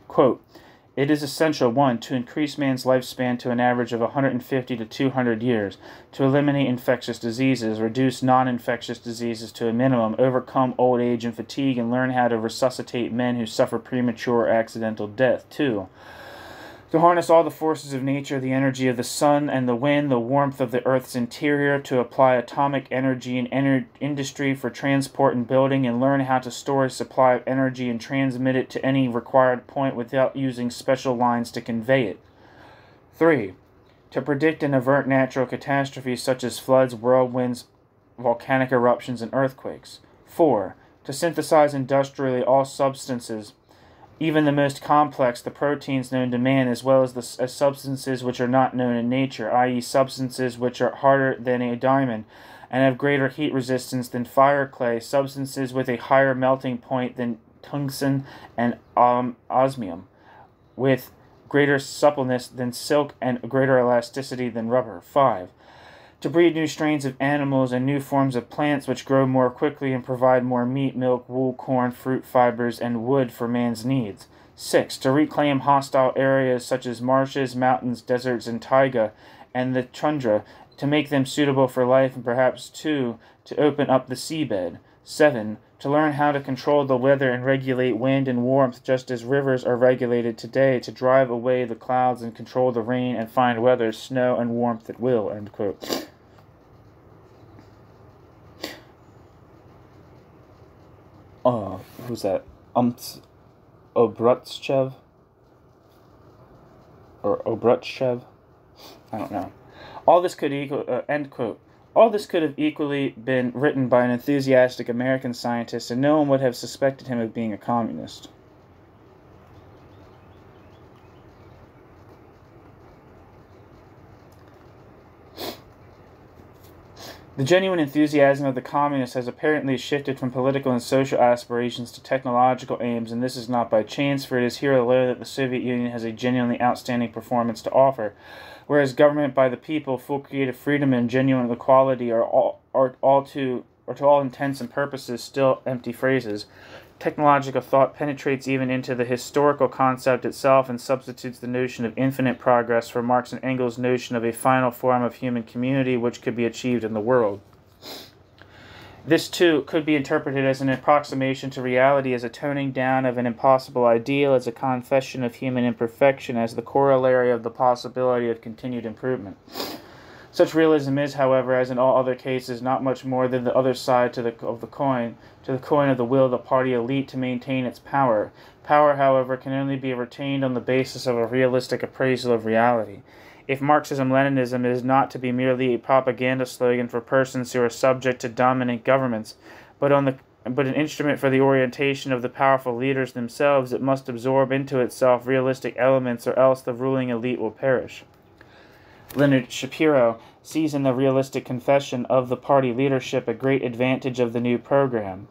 Quote, it is essential, 1, to increase man's lifespan to an average of 150 to 200 years, to eliminate infectious diseases, reduce non-infectious diseases to a minimum, overcome old age and fatigue, and learn how to resuscitate men who suffer premature or accidental death. 2, to harness all the forces of nature, the energy of the sun and the wind, the warmth of the earth's interior, to apply atomic energy in industry for transport and building, and learn how to store a supply of energy and transmit it to any required point without using special lines to convey it. 3, to predict and avert natural catastrophes such as floods, whirlwinds, volcanic eruptions, and earthquakes. 4, to synthesize industrially all substances even the most complex, the proteins known to man, as well as substances which are not known in nature, i.e. substances which are harder than a diamond and have greater heat resistance than fire clay, substances with a higher melting point than tungsten and osmium, with greater suppleness than silk and greater elasticity than rubber. 5. To breed new strains of animals and new forms of plants which grow more quickly and provide more meat, milk, wool, corn, fruit, fibers, and wood for man's needs. 6. To reclaim hostile areas such as marshes, mountains, deserts, and taiga, and the tundra, to make them suitable for life, and perhaps, too, to open up the seabed. 7. To learn how to control the weather and regulate wind and warmth just as rivers are regulated today, to drive away the clouds and control the rain and find weather, snow, and warmth at will. End quote. Who's that? Obrutchev? Or Obrutchev? I don't know. All this could equal, end quote. All this could have equally been written by an enthusiastic American scientist, and no one would have suspected him of being a communist. The genuine enthusiasm of the communists has apparently shifted from political and social aspirations to technological aims, and this is not by chance, for it is here alone that the Soviet Union has a genuinely outstanding performance to offer. Whereas government by the people, full creative freedom, and genuine equality are to all intents and purposes still empty phrases, technological thought penetrates even into the historical concept itself and substitutes the notion of infinite progress for Marx and Engels' notion of a final form of human community which could be achieved in the world. This, too, could be interpreted as an approximation to reality, as a toning down of an impossible ideal, as a confession of human imperfection, as the corollary of the possibility of continued improvement. Such realism is, however, as in all other cases, not much more than the other side of the coin of the will of the party elite to maintain its power. Power, however, can only be retained on the basis of a realistic appraisal of reality. If Marxism-Leninism is not to be merely a propaganda slogan for persons who are subject to dominant governments, but an instrument for the orientation of the powerful leaders themselves, it must absorb into itself realistic elements, or else the ruling elite will perish. Leonard Shapiro sees in the realistic confession of the party leadership a great advantage of the new program.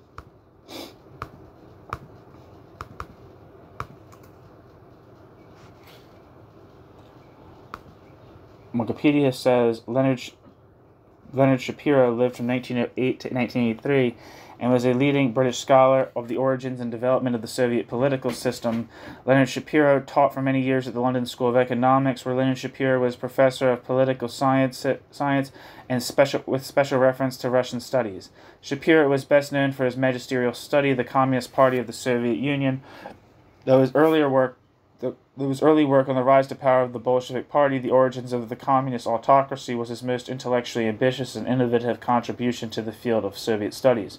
Wikipedia says Leonard Shapiro lived from 1908 to 1983 and was a leading British scholar of the origins and development of the Soviet political system. Leonard Shapiro taught for many years at the London School of Economics, where Leonard Shapiro was professor of political science and with special reference to Russian studies. Shapiro was best known for his magisterial study of the Communist Party of the Soviet Union, though his early work on the rise to power of the Bolshevik Party, the origins of the communist autocracy, was his most intellectually ambitious and innovative contribution to the field of Soviet studies.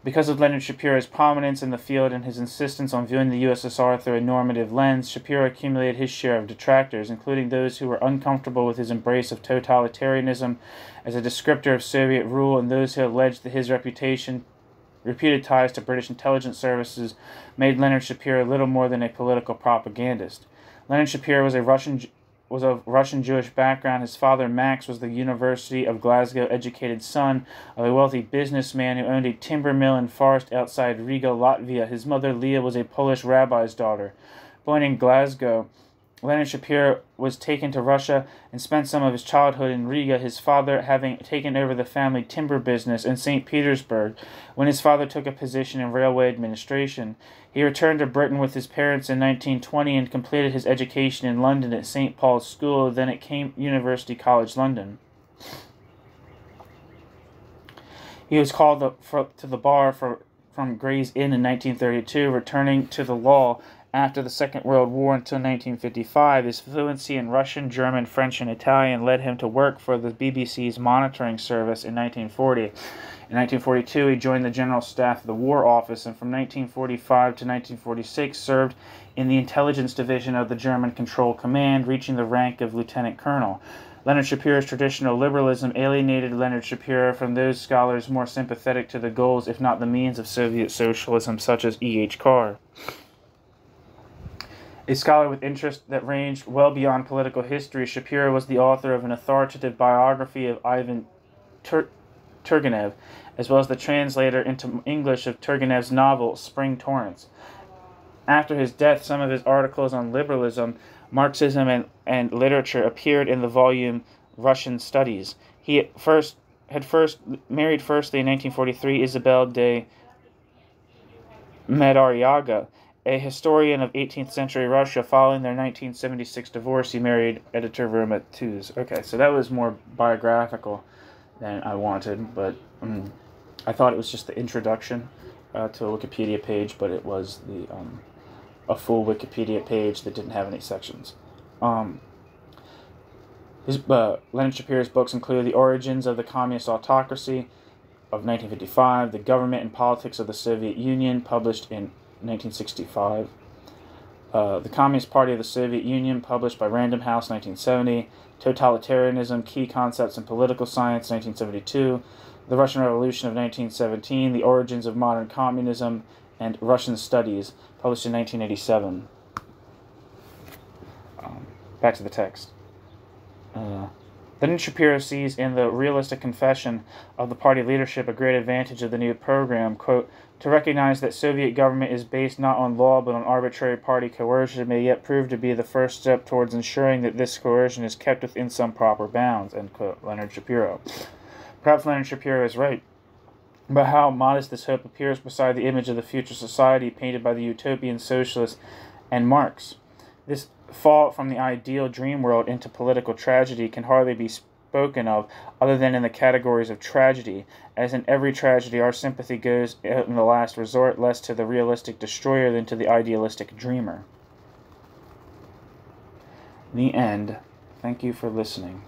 Because of Leonard Shapiro's prominence in the field and his insistence on viewing the USSR through a normative lens, Shapiro accumulated his share of detractors, including those who were uncomfortable with his embrace of totalitarianism as a descriptor of Soviet rule, and those who alleged that his reputed ties to British intelligence services made Leonard Shapiro little more than a political propagandist. Leonard Shapiro was of Russian Jewish background. His father, Max, was the University of Glasgow educated son of a wealthy businessman who owned a timber mill in Forest outside Riga, Latvia. His mother, Leah, was a Polish rabbi's daughter. Born in Glasgow, Leonard Shapiro was taken to Russia and spent some of his childhood in Riga, his father having taken over the family timber business in St. Petersburg when his father took a position in railway administration. He returned to Britain with his parents in 1920 and completed his education in London at St. Paul's School, then at University College London. He was called to the bar from Gray's Inn in 1932, returning to the law after the Second World War until 1955. His fluency in Russian, German, French, and Italian led him to work for the BBC's monitoring service in 1940. In 1942, he joined the General Staff of the War Office, and from 1945 to 1946 served in the Intelligence Division of the German Control Command, reaching the rank of Lieutenant Colonel. Leonard Shapiro's traditional liberalism alienated Leonard Shapiro from those scholars more sympathetic to the goals, if not the means, of Soviet socialism, such as E.H. Carr. A scholar with interests that ranged well beyond political history, Shapiro was the author of an authoritative biography of Ivan Turgenev, as well as the translator into English of Turgenev's novel Spring Torrents. After his death, some of his articles on liberalism, Marxism, and literature appeared in the volume Russian Studies. He had married firstly in 1943 Isabel de Madariaga, a historian of 18th century Russia. Following their 1976 divorce, he married editor Roma Tooze. Okay, so that was more biographical than I wanted, but I thought it was just the introduction to a Wikipedia page, but it was a full Wikipedia page that didn't have any sections. Leonard Shapiro's books include The Origins of the Communist Autocracy of 1955, The Government and Politics of the Soviet Union, published in 1965, The Communist Party of the Soviet Union, published by Random House, 1970, Totalitarianism, Key Concepts in Political Science, 1972, The Russian Revolution of 1917, The Origins of Modern Communism, and Russian Studies, published in 1987. Back to the text. Then Shapiro sees in the realistic confession of the party leadership a great advantage of the new program, quote, to recognize that Soviet government is based not on law but on arbitrary party coercion may yet prove to be the first step towards ensuring that this coercion is kept within some proper bounds, end quote, Leonard Shapiro. Perhaps Leonard Shapiro is right, but how modest this hope appears beside the image of the future society painted by the utopian socialists and Marx. This fall from the ideal dream world into political tragedy can hardly be spoken of other than in the categories of tragedy. As in every tragedy, our sympathy goes in the last resort less to the realistic destroyer than to the idealistic dreamer. The end. Thank you for listening.